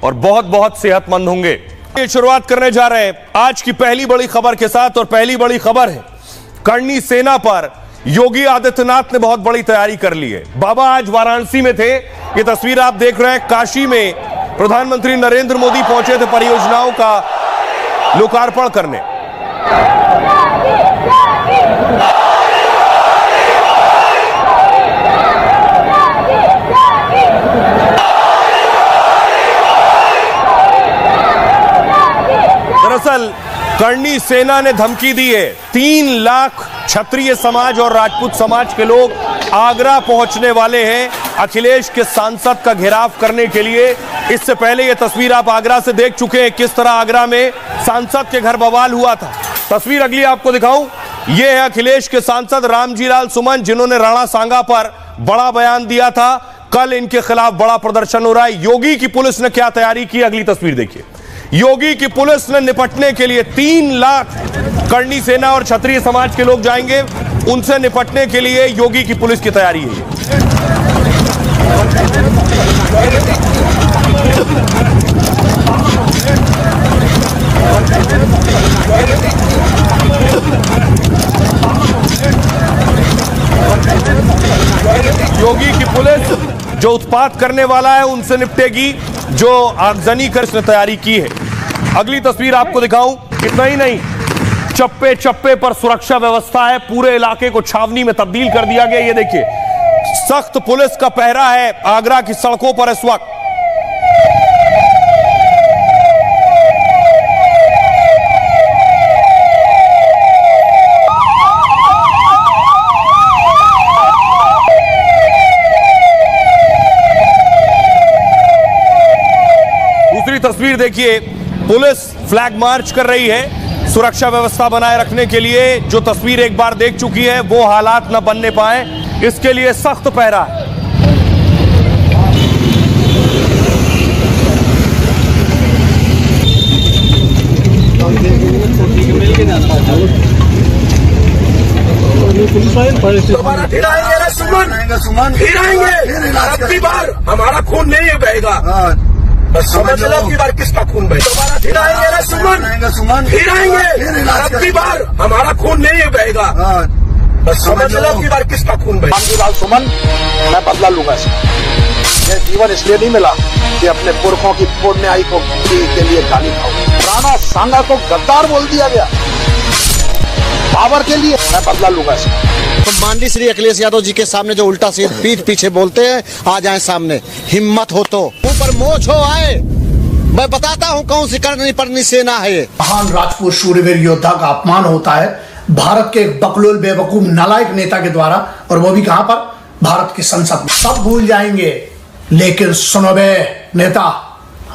और बहुत बहुत सेहतमंद होंगे। ये शुरुआत करने जा रहे हैं आज की पहली बड़ी खबर के साथ, और पहली बड़ी खबर है करनी सेना पर योगी आदित्यनाथ ने बहुत बड़ी तैयारी कर ली है। बाबा आज वाराणसी में थे। ये तस्वीर आप देख रहे हैं, काशी में प्रधानमंत्री नरेंद्र मोदी पहुंचे थे परियोजनाओं का लोकार्पण करने। दरअसल करनी सेना ने धमकी दी है 3 लाख क्षत्रिय समाज और राजपूत समाज के लोग आगरा पहुंचने वाले हैं अखिलेश के सांसद का घेराव करने के लिए। इससे पहले यह तस्वीर आप आगरा से देख चुके हैं, किस तरह आगरा में सांसद के घर बवाल हुआ था। तस्वीर अगली आपको दिखाऊं, यह है अखिलेश के सांसद रामजी लाल सुमन, जिन्होंने राणा सांगा पर बड़ा बयान दिया था। कल इनके खिलाफ बड़ा प्रदर्शन हो रहा है। योगी की पुलिस ने क्या तैयारी की, अगली तस्वीर देखिए। योगी की पुलिस ने निपटने के लिए 3 लाख करनी सेना और क्षत्रिय समाज के लोग जाएंगे, उनसे निपटने के लिए योगी की पुलिस की तैयारी है। योगी की पुलिस जो उत्पात करने वाला है उनसे निपटेगी, जो आगजनी कर इसने तैयारी की है। अगली तस्वीर आपको दिखाऊं, इतना ही नहीं, चप्पे चप्पे पर सुरक्षा व्यवस्था है, पूरे इलाके को छावनी में तब्दील कर दिया गया। ये देखिए, सख्त पुलिस का पहरा है आगरा की सड़कों पर इस वक्त। दूसरी तस्वीर देखिए, पुलिस फ्लैग मार्च कर रही है सुरक्षा व्यवस्था बनाए रखने के लिए। जो तस्वीर एक बार देख चुकी है वो हालात न बनने पाए, इसके लिए सख्त पहरा है। दोबारा फिर आएंगे रे सुमन, फिर आएंगे। अब की बार हमारा खून नहीं बहेगा, बस समझ लो की बार किसका खून बहे। दोबारा फिर आएंगे रे सुमन, फिर आएंगे। अब की बार हमारा खून नहीं बहेगा, बस समझ लो की बार किसका खून बहे। रामजी लाल सुमन, मैं बदला लूंगा इसका। यह जीवन इसलिए नहीं मिला कि अपने पुरखों की पुण्याई को के लिए गाली खाऊं। राणा सांगा को गद्दार बोल दिया गया, पावर के लिए मैं बदला लूंगा इसका। तो माननीय श्री अखिलेश यादव जी के सामने जो उल्टा सीध पीठ पीछे बोलते हैं, आ जाए सामने, हिम्मत हो तो ऊपर मोछ हो आए। मैं बताता हूँ कौन सी करनी सेना है ये। महान राजपूत शूरवीर योद्धा का अपमान होता है भारत के बकलोल बेवकूफ नालायक नेता के द्वारा, और वो भी कहां पर, भारत की संसद में। सब भूल जाएंगे, लेकिन सुनो बे नेता,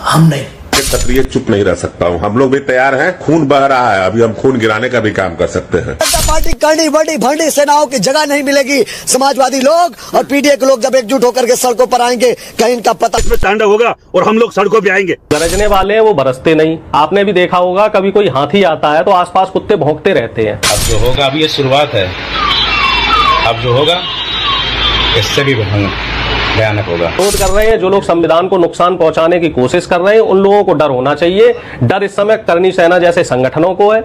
हम नहीं। क्षत्रिय चुप नहीं रह सकता हूँ। हम लोग भी तैयार हैं, खून बह रहा है, अभी हम खून गिराने का भी काम कर सकते हैं। पार्टी करनी बड़ी भंडी सेनाओं की जगह नहीं मिलेगी। समाजवादी लोग और पीडीए के लोग जब एकजुट होकर के सड़कों पर आएंगे, कहीं इनका पता तांडव होगा और हम लोग सड़कों पे आएंगे। गरजने वाले हैं वो बरसते नहीं। आपने भी देखा होगा, कभी कोई हाथी आता है तो आसपास कुत्ते भौंकते रहते हैं। अब जो होगा, अभी ये शुरुआत है, अब जो होगा इससे भी भयानक होगा। विरोध कर रहे हैं जो लोग संविधान को नुकसान पहुंचाने की कोशिश कर रहे हैं, उन लोगों को डर होना चाहिए। डर इस समय करनी सेना जैसे संगठनों को है,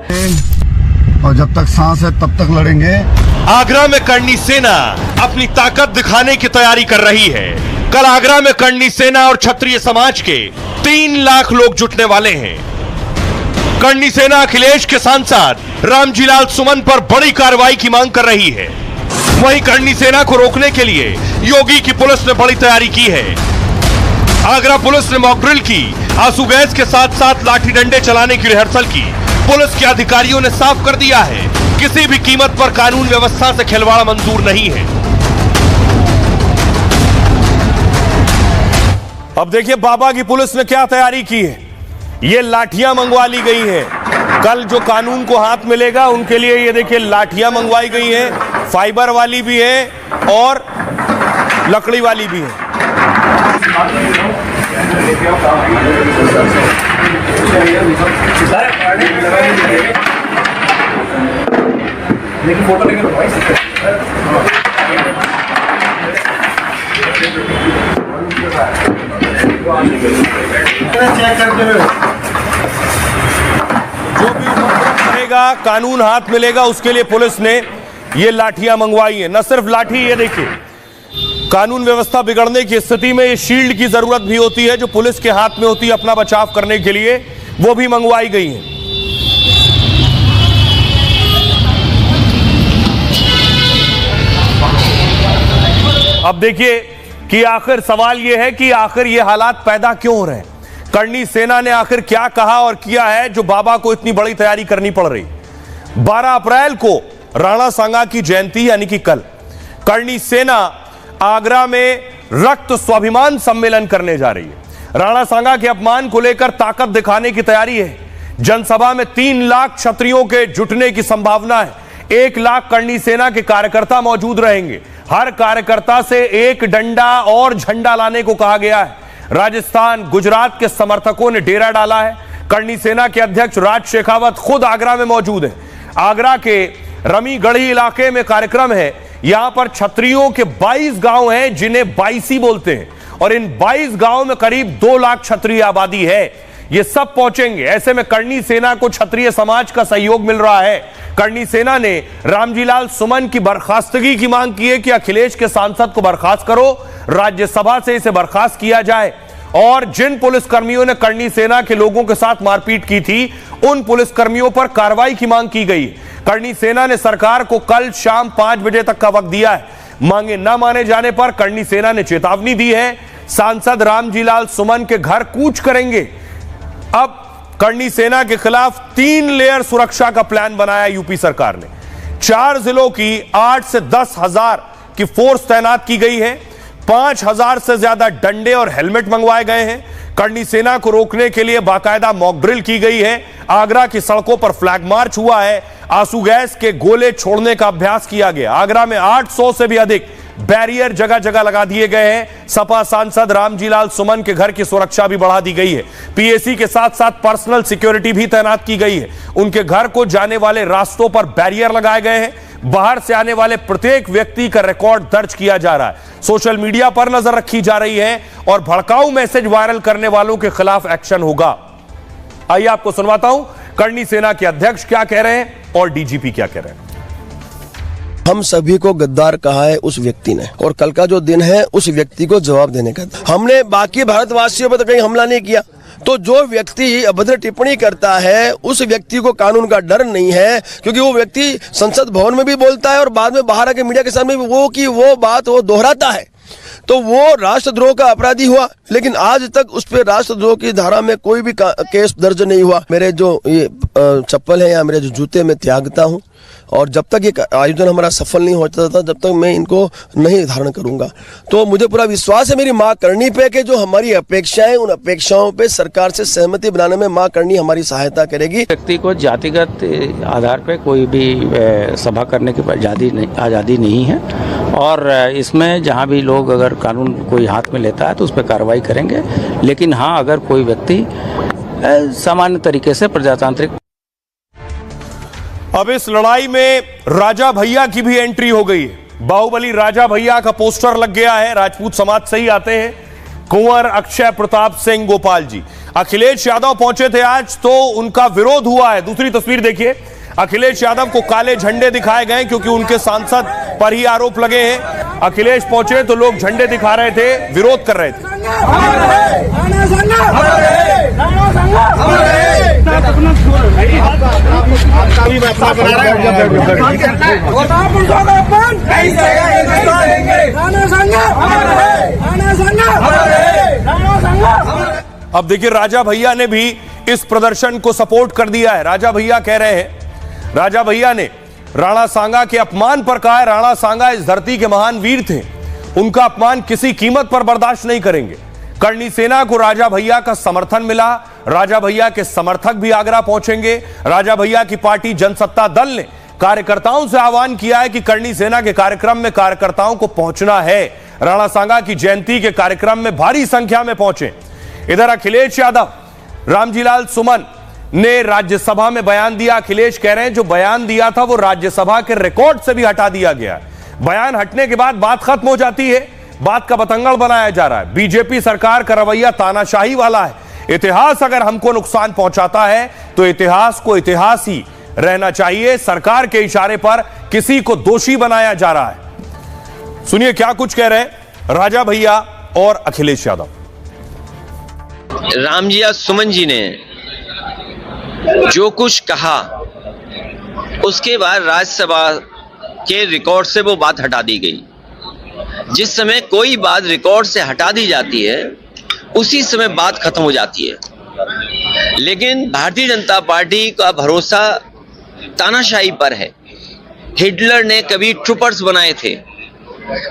और जब तक सांस है तब तक लड़ेंगे। आगरा में करनी सेना अपनी ताकत दिखाने की तैयारी कर रही है। कल आगरा में करनी सेना और क्षत्रिय समाज के 3 लाख लोग जुटने वाले हैं। करनी सेना अखिलेश के सांसद रामजी लाल सुमन पर बड़ी कार्रवाई की मांग कर रही है। वहीं करनी सेना को रोकने के लिए योगी की पुलिस ने बड़ी तैयारी की है। आगरा पुलिस ने मॉक ड्रिल की, आंसू गैस के साथ साथ लाठी डंडे चलाने की रिहर्सल की। पुलिस के अधिकारियों ने साफ कर दिया है, किसी भी कीमत पर कानून व्यवस्था से खिलवाड़ मंजूर नहीं है। अब देखिए बाबा की पुलिस ने क्या तैयारी की है। ये लाठियां मंगवा ली गई है। कल जो कानून को हाथ मिलेगा उनके लिए ये देखिए लाठियां मंगवाई गई है, फाइबर वाली भी है और लकड़ी वाली भी है। फोटो लेकर जो भी उपद्रव करेगा कानून हाथ मिलेगा, उसके लिए पुलिस ने ये लाठियां मंगवाई हैं। न सिर्फ लाठी, ये देखिए कानून व्यवस्था बिगड़ने की स्थिति में ये शील्ड की जरूरत भी होती है जो पुलिस के हाथ में होती है अपना बचाव करने के लिए, वो भी मंगवाई गई है। अब देखिए कि आखिर सवाल यह है कि आखिर ये हालात पैदा क्यों हो रहे हैं, करणी सेना ने आखिर क्या कहा और किया है जो बाबा को इतनी बड़ी तैयारी करनी पड़ रही। 12 अप्रैल को राणा सांगा की जयंती यानी कि कल करणी सेना आगरा में रक्त स्वाभिमान सम्मेलन करने जा रही है। राणा सांगा के अपमान को लेकर ताकत दिखाने की तैयारी है। जनसभा में 3 लाख क्षत्रियों के जुटने की संभावना है। 1 लाख करणी सेना के कार्यकर्ता मौजूद रहेंगे। हर कार्यकर्ता से एक डंडा और झंडा लाने को कहा गया है। राजस्थान, गुजरात के समर्थकों ने डेरा डाला है। करणी सेना के अध्यक्ष राज शेखावत खुद आगरा में मौजूद है। आगरा के रमीगढ़ी इलाके में कार्यक्रम है। यहां पर क्षत्रियों के 22 गांव हैं जिन्हें बाईसी बोलते हैं और इन 22 गांव में करीब 2 लाख क्षत्रिय आबादी है। ये सब पहुंचेंगे। ऐसे में करणी सेना को क्षत्रिय समाज का सहयोग मिल रहा है। करणी सेना ने रामजीलाल सुमन की बर्खास्तगी की मांग की है कि अखिलेश के सांसद को बर्खास्त करो, राज्यसभा से इसे बर्खास्त किया जाए और जिन पुलिसकर्मियों ने करणी सेना के लोगों के साथ मारपीट की थी उन पुलिसकर्मियों पर कार्रवाई की मांग की गई। करणी सेना ने सरकार को कल शाम 5 बजे तक का वक्त दिया है। मांगे न माने जाने पर करणी सेना ने चेतावनी दी है। सांसद रामजीलाल सुमन के घर कूच करेंगे। अब करणी सेना के खिलाफ 3 लेयर सुरक्षा का प्लान बनाया यूपी सरकार ने। 4 जिलों की 8 से 10 हजार की फोर्स तैनात की गई है। 5,000 से ज्यादा डंडे और हेलमेट मंगवाए गए हैं। करणी सेना को रोकने के लिए बाकायदा मॉक ड्रिल की गई है। आगरा की सड़कों पर फ्लैग मार्च हुआ है। आंसू गैस के गोले छोड़ने का अभ्यास किया गया। आगरा में 800 से भी अधिक बैरियर जगह जगह लगा दिए गए हैं। सपा सांसद रामजीलाल सुमन के घर की सुरक्षा भी बढ़ा दी गई है। पीएसी के साथ साथ पर्सनल सिक्योरिटी भी तैनात की गई है। उनके घर को जाने वाले रास्तों पर बैरियर लगाए गए हैं। बाहर से आने वाले प्रत्येक व्यक्ति का रिकॉर्ड दर्ज किया जा रहा है। सोशल मीडिया पर नजर रखी जा रही है और भड़काऊ मैसेज वायरल करने वालों के खिलाफ एक्शन होगा। आइए आपको सुनवाता हूं करणी सेना के अध्यक्ष क्या कह रहे हैं और डीजीपी क्या कह रहे हैं। हम सभी को गद्दार कहा है उस व्यक्ति ने और कल का जो दिन है उस व्यक्ति को जवाब देने का। हमने बाकी भारतवासियों पर तो कहीं हमला नहीं किया। तो जो व्यक्ति अभद्र टिप्पणी करता है उस व्यक्ति को कानून का डर नहीं है, क्योंकि वो व्यक्ति संसद भवन में भी बोलता है और बाद में बाहर आके मीडिया के सामने भी वो बात दोहराता है। तो वो राष्ट्रद्रोह का अपराधी हुआ, लेकिन आज तक उस पर राष्ट्रद्रोह की धारा में कोई भी केस दर्ज नहीं हुआ। मेरे जो ये चप्पल है या मेरे जो जूते मैं त्यागता हूँ और जब तक ये आयोजन हमारा सफल नहीं होता था जब तक मैं इनको नहीं धारण करूंगा। तो मुझे पूरा विश्वास है मेरी मां करणी पे कि जो हमारी अपेक्षाएं उन अपेक्षाओं पे सरकार से सहमति बनाने में मां करणी हमारी सहायता करेगी। व्यक्ति को जातिगत आधार पे कोई भी सभा करने की आज़ादी नहीं है और इसमें जहां भी लोग अगर कानून कोई हाथ में लेता है तो उस पर कार्रवाई करेंगे। लेकिन हाँ, अगर कोई व्यक्ति सामान्य तरीके से प्रजातांत्रिक। अब इस लड़ाई में राजा भैया की भी एंट्री हो गई है। बाहुबली राजा भैया का पोस्टर लग गया है। राजपूत समाज से ही आते हैं कुंवर अक्षय प्रताप सिंह गोपाल जी। अखिलेश यादव पहुंचे थे आज तो उनका विरोध हुआ है। दूसरी तस्वीर देखिए, अखिलेश यादव को काले झंडे दिखाए गए क्योंकि उनके सांसद पर ही आरोप लगे हैं। अखिलेश पहुंचे तो लोग झंडे दिखा रहे थे, विरोध कर रहे थे। अब देखिए राजा भैया ने भी इस प्रदर्शन को सपोर्ट कर दिया है। राजा भैया कह रहे हैं, राजा भैया ने राणा सांगा के अपमान पर कहा है राणा सांगा इस धरती के महान वीर थे, उनका अपमान किसी कीमत पर बर्दाश्त नहीं करेंगे। करणी सेना को राजा भैया का समर्थन मिला। राजा भैया के समर्थक भी आगरा पहुंचेंगे। राजा भैया की पार्टी जनसत्ता दल ने कार्यकर्ताओं से आह्वान किया है कि करणी सेना के कार्यक्रम में कार्यकर्ताओं को पहुंचना है। राणा सांगा की जयंती के कार्यक्रम में भारी संख्या में पहुंचे। इधर अखिलेश यादव, रामजीलाल सुमन ने राज्यसभा में बयान दिया। अखिलेश कह रहे हैं जो बयान दिया था वो राज्यसभा के रिकॉर्ड से भी हटा दिया गया। बयान हटने के बाद बात खत्म हो जाती है, बात का बतंगड़ बनाया जा रहा है। बीजेपी सरकार का रवैया तानाशाही वाला है। इतिहास अगर हमको नुकसान पहुंचाता है तो इतिहास को इतिहास ही रहना चाहिए। सरकार के इशारे पर किसी को दोषी बनाया जा रहा है। सुनिए क्या कुछ कह रहे हैं राजा भैया और अखिलेश यादव। रामजिया सुमन जी ने जो कुछ कहा उसके बाद राज्यसभा के रिकॉर्ड से वो बात हटा दी गई। जिस समय कोई बात रिकॉर्ड से हटा दी जाती है उसी समय बात खत्म हो जाती है। लेकिन भारतीय जनता पार्टी का भरोसा तानाशाही पर है। हिटलर ने कभी ट्रूपर्स बनाए थे,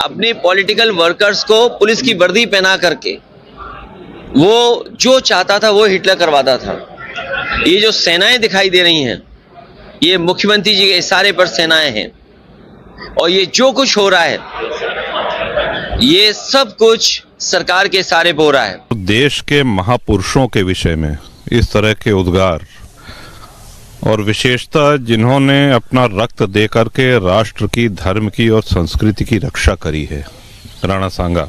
अपने पॉलिटिकल वर्कर्स को पुलिस की वर्दी पहना करके वो जो चाहता था वो हिटलर करवाता था। ये जो सेनाएं दिखाई दे रही हैं ये मुख्यमंत्री जी के इशारे पर सेनाएं हैं और ये जो कुछ हो रहा है ये सब कुछ सरकार के इशारे पर हो रहा है। देश के महापुरुषों के विषय में इस तरह के उद्गार और विशेषतः जिन्होंने अपना रक्त दे करके राष्ट्र की, धर्म की और संस्कृति की रक्षा करी है, राणा सांगा,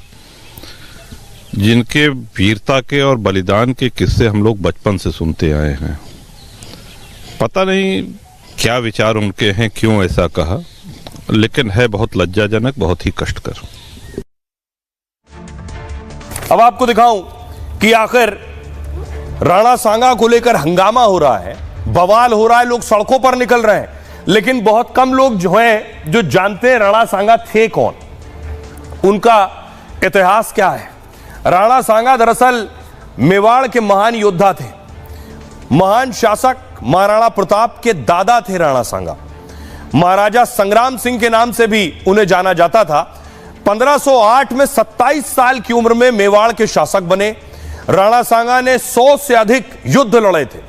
जिनके वीरता के और बलिदान के किस्से हम लोग बचपन से सुनते आए हैं। पता नहीं क्या विचार उनके हैं, क्यों ऐसा कहा, लेकिन है बहुत लज्जाजनक, बहुत ही कष्टकर। अब आपको दिखाऊं कि आखिर राणा सांगा को लेकर हंगामा हो रहा है, बवाल हो रहा है, लोग सड़कों पर निकल रहे हैं, लेकिन बहुत कम लोग जो हैं जो जानते हैं राणा सांगा थे कौन, उनका इतिहास क्या है। राणा सांगा दरअसल मेवाड़ के महान योद्धा थे, महान शासक महाराणा प्रताप के दादा थे राणा सांगा। महाराजा संग्राम सिंह के नाम से भी उन्हें जाना जाता था। 1508 में 27 साल की उम्र में मेवाड़ के शासक बने। राणा सांगा ने 100 से अधिक युद्ध लड़े थे।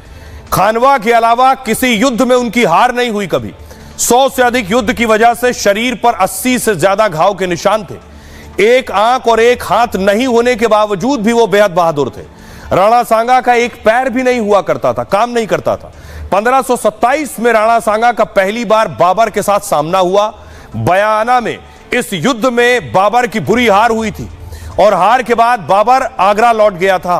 खानवा के अलावा किसी युद्ध में उनकी हार नहीं हुई कभी। 100 से अधिक युद्ध की वजह से शरीर पर 80 से ज्यादा घाव के निशान थे। एक आंख और एक हाथ नहीं होने के बावजूद भी वो बेहद बहादुर थे। राणा सांगा का एक पैर भी नहीं हुआ करता था, काम नहीं करता था। 1527 में राणा सांगा का पहली बार बाबर के साथ सामना हुआ। बयाना में इस युद्ध में बाबर की बुरी हार हुई थी और हार के बाद बाबर आगरा लौट गया था।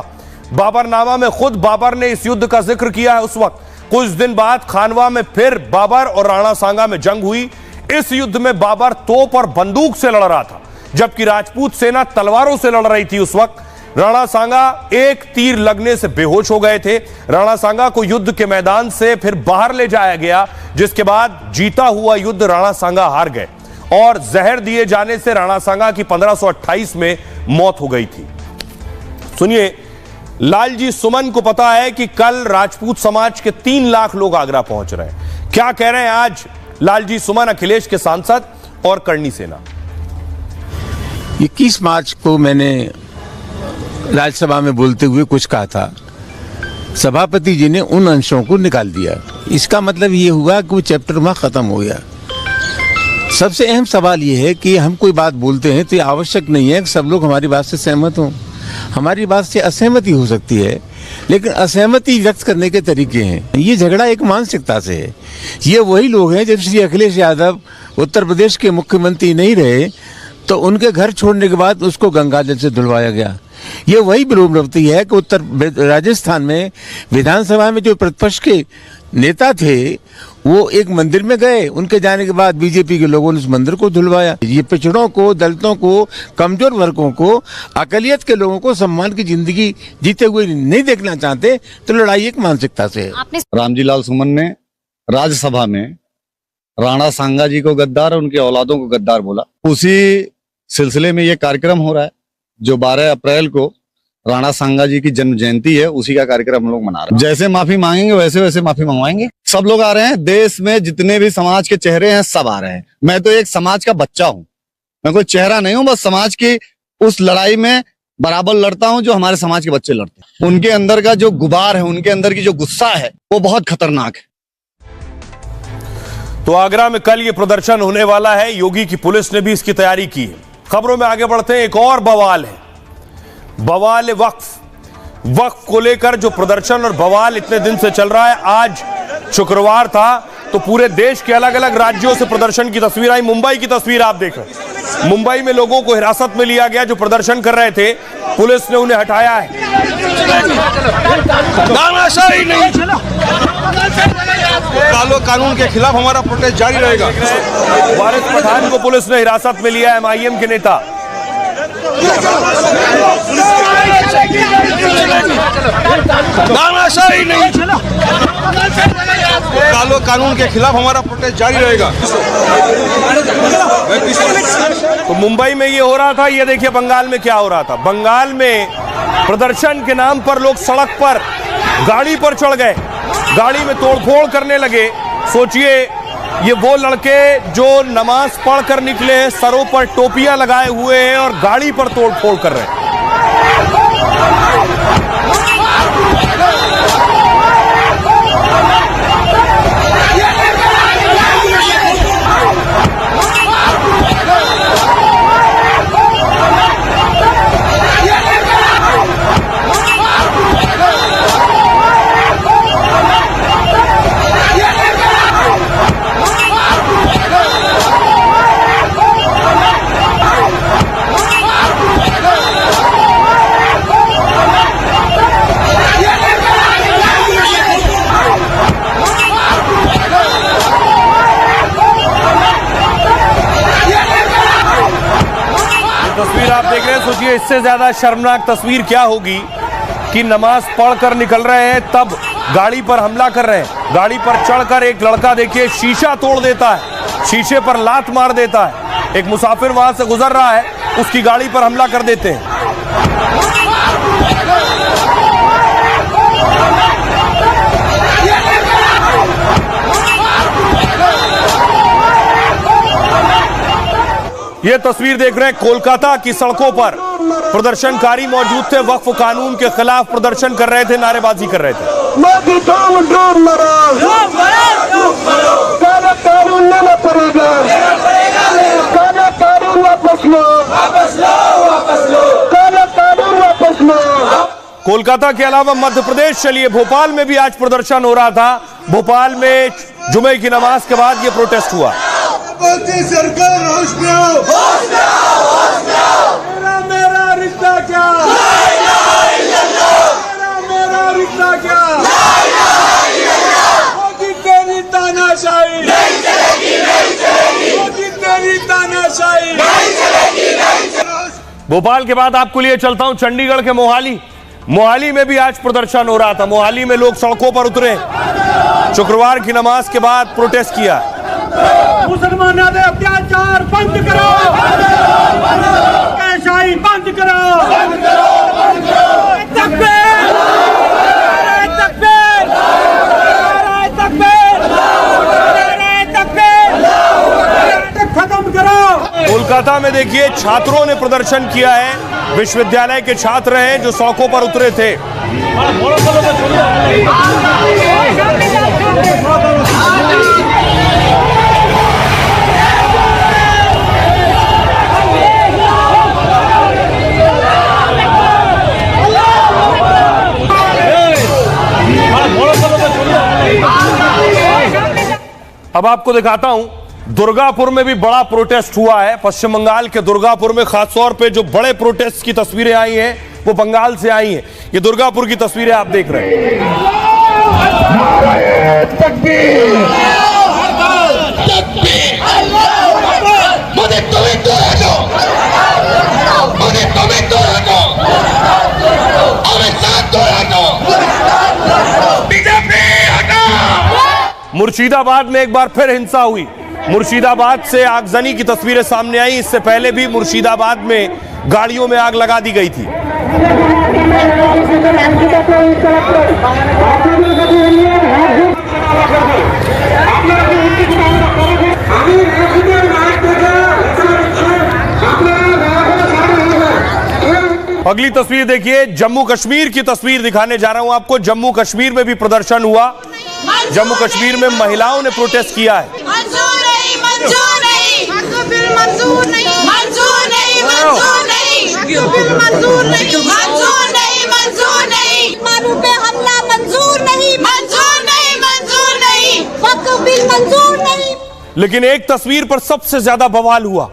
बाबरनामा में खुद बाबर ने इस युद्ध का जिक्र किया है। उस वक्त कुछ दिन बाद खानवा में फिर बाबर और राणा सांगा में जंग हुई। इस युद्ध में बाबर तोप और बंदूक से लड़ रहा था, जबकि राजपूत सेना तलवारों से लड़ रही थी। उस वक्त राणा सांगा एक तीर लगने से बेहोश हो गए थे। राणा सांगा को युद्ध के मैदान से फिर बाहर ले जाया गया, जिसके बाद जीता हुआ युद्ध राणा सांगा हार गए और जहर दिए जाने से राणा सांगा की 1528 में मौत हो गई थी। सुनिए, लालजी सुमन को पता है कि कल राजपूत समाज के 3 लाख लोग आगरा पहुंच रहे हैं। क्या कह रहे हैं आज लालजी सुमन, अखिलेश के सांसद और करणी सेना। 21 मार्च को मैंने राज्यसभा में बोलते हुए कुछ कहा था। सभापति जी ने उन अंशों को निकाल दिया। इसका मतलब ये हुआ कि वो चैप्टर वहां खत्म हो गया। सबसे अहम सवाल ये है कि हम कोई बात बोलते हैं तो ये आवश्यक नहीं है कि सब लोग हमारी बात से सहमत हों। हमारी बात से असहमति हो सकती है, लेकिन असहमति व्यक्त करने के तरीके हैं। ये झगड़ा एक मानसिकता से है। ये वही लोग हैं, जब श्री अखिलेश यादव उत्तर प्रदेश के मुख्यमंत्री नहीं रहे तो उनके घर छोड़ने के बाद उसको गंगाजल से धुलवाया गया। ये वही प्रवृत्ति है कि उत्तर राजस्थान में विधानसभा में जो प्रतिपक्ष के नेता थे वो एक मंदिर में गए, उनके जाने के बाद बीजेपी के लोगों ने उस मंदिर को धुलवाया। ये पिछड़ों को, दलितों को, कमजोर वर्गों को, अकलियत के लोगों को सम्मान की जिंदगी जीते हुए नहीं देखना चाहते, तो लड़ाई एक मानसिकता से है। रामजी लाल सुमन ने राज्यसभा में राणा सांगा जी को गद्दार और उनके औलादों को गद्दार बोला। उसी सिलसिले में ये कार्यक्रम हो रहा है जो 12 अप्रैल को राणा सांगा जी की जन्म जयंती है, उसी का कार्यक्रम हम लोग मना रहे हैं। जैसे माफी मांगेंगे वैसे वैसे माफी मंगवाएंगे। सब लोग आ रहे हैं, देश में जितने भी समाज के चेहरे हैं सब आ रहे हैं। मैं तो एक समाज का बच्चा हूँ, मैं कोई चेहरा नहीं हूँ, बस समाज की उस लड़ाई में बराबर लड़ता हूँ जो हमारे समाज के बच्चे लड़ते हैं। उनके अंदर का जो गुबार है, उनके अंदर की जो गुस्सा है, वो बहुत खतरनाक है। तो आगरा में कल ये प्रदर्शन होने वाला है। योगी की पुलिस ने भी इसकी तैयारी की है। खबरों में आगे बढ़ते हैं। एक और बवाल है, बवाल वक्फ को लेकर जो प्रदर्शन और बवाल इतने दिन से चल रहा है। आज शुक्रवार था तो पूरे देश के अलग अलग राज्यों से प्रदर्शन की तस्वीर आई। मुंबई की तस्वीर आप देख रहे हैं। मुंबई में लोगों को हिरासत में लिया गया जो प्रदर्शन कर रहे थे, पुलिस ने उन्हें हटाया है। तानाशाही नहीं, कालो कानून के खिलाफ हमारा प्रोटेस्ट जारी रहेगा। वारिस पठान को पुलिस ने हिरासत में लिया। एमआईएम के नेता तानाशाही नहीं, कालो कानून के खिलाफ हमारा प्रोटेस्ट जारी रहेगा। तो मुंबई में ये हो रहा था, ये देखिए बंगाल में क्या हो रहा था। बंगाल में प्रदर्शन के नाम पर लोग सड़क पर गाड़ी पर चढ़ गए, गाड़ी में तोड़फोड़ करने लगे। सोचिए, ये वो लड़के जो नमाज पढ़कर निकले हैं, सरों पर टोपियां लगाए हुए हैं और गाड़ी पर तोड़फोड़ कर रहे हैं। तस्वीर आप देख रहे हैं, सोचिए इससे ज्यादा शर्मनाक तस्वीर क्या होगी कि नमाज पढ़कर निकल रहे हैं, तब गाड़ी पर हमला कर रहे हैं। गाड़ी पर चढ़कर एक लड़का देखिए शीशा तोड़ देता है, शीशे पर लात मार देता है। एक मुसाफिर वहां से गुजर रहा है, उसकी गाड़ी पर हमला कर देते हैं। ये तस्वीर देख रहे हैं, कोलकाता की सड़कों पर प्रदर्शनकारी मौजूद थे, वक्फ कानून के खिलाफ प्रदर्शन कर रहे थे, नारेबाजी कर रहे थे। कोलकाता के अलावा मध्य प्रदेश चलिए, भोपाल में भी आज प्रदर्शन हो रहा था। भोपाल में जुमे की नमाज के बाद ये प्रोटेस्ट हुआ। सरकार होश में आओ, होश में आओ, होश में आओ। मेरा रिश्ता क्या, मेरा रिश्ता क्या, मोदी तेरी तानाशाही नहीं चलेगी, नहीं चलेगी, मोदी तेरी तानाशाही नहीं चलेगी, नहीं चलेगी। भोपाल के बाद आपको लिए चलता हूं चंडीगढ़ के मोहाली। मोहाली में भी आज प्रदर्शन हो रहा था। मोहाली में लोग सड़कों पर उतरे, शुक्रवार की नमाज के बाद प्रोटेस्ट किया। मुसलमानों के अत्याचार बंद करो, कैशाही बंद करो, तकबीर, तकबीर, तकबीर, तकबीर, खत्म करो। कोलकाता में देखिए छात्रों ने प्रदर्शन किया है, विश्वविद्यालय के छात्र हैं जो सड़कों पर उतरे थे। अब आपको दिखाता हूं, दुर्गापुर में भी बड़ा प्रोटेस्ट हुआ है। पश्चिम बंगाल के दुर्गापुर में खास तौर पे जो बड़े प्रोटेस्ट की तस्वीरें आई हैं वो बंगाल से आई हैं। ये दुर्गापुर की तस्वीरें आप देख रहे हैं। मुर्शिदाबाद में एक बार फिर हिंसा हुई। मुर्शिदाबाद से आगजनी की तस्वीरें सामने आई। इससे पहले भी मुर्शिदाबाद में गाड़ियों में आग लगा दी गई थी। अगली तस्वीर देखिए, जम्मू कश्मीर की तस्वीर दिखाने जा रहा हूं आपको। जम्मू कश्मीर में भी प्रदर्शन हुआ। जम्मू कश्मीर में महिलाओं ने प्रोटेस्ट किया है। मंजूर नहीं, मंजूर नहीं, मंजूर नहीं, मंजूर नहीं, मंजूर नहीं, मंजूर नहीं, मंजूर नहीं, मंजूर नहीं, मानू पे हमला मंजूर नहीं, मंजूर नहीं, मंजूर नहीं, वक्फ बिल मंजूर नहीं। लेकिन एक तस्वीर पर सबसे ज्यादा बवाल हुआ।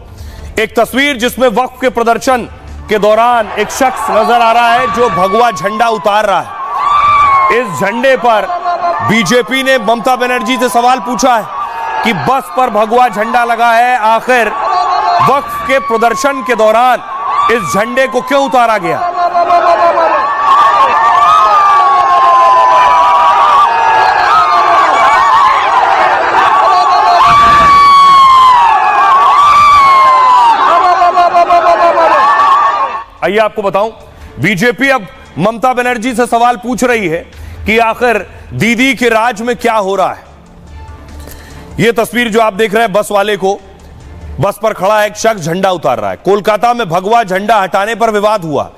एक तस्वीर जिसमें वक्फ के प्रदर्शन के दौरान एक शख्स नजर आ रहा है जो भगवा झंडा उतार रहा है। इस झंडे पर बीजेपी ने ममता बनर्जी से सवाल पूछा है कि बस पर भगवा झंडा लगा है, आखिर वक्फ के प्रदर्शन के दौरान इस झंडे को क्यों उतारा गया। आइए आपको बताऊं, बीजेपी अब ममता बनर्जी से सवाल पूछ रही है कि आखिर दीदी के राज में क्या हो रहा है। यह तस्वीर जो आप देख रहे हैं, बस वाले को बस पर खड़ा एक शख्स झंडा उतार रहा है। कोलकाता में भगवा झंडा हटाने पर विवाद हुआ।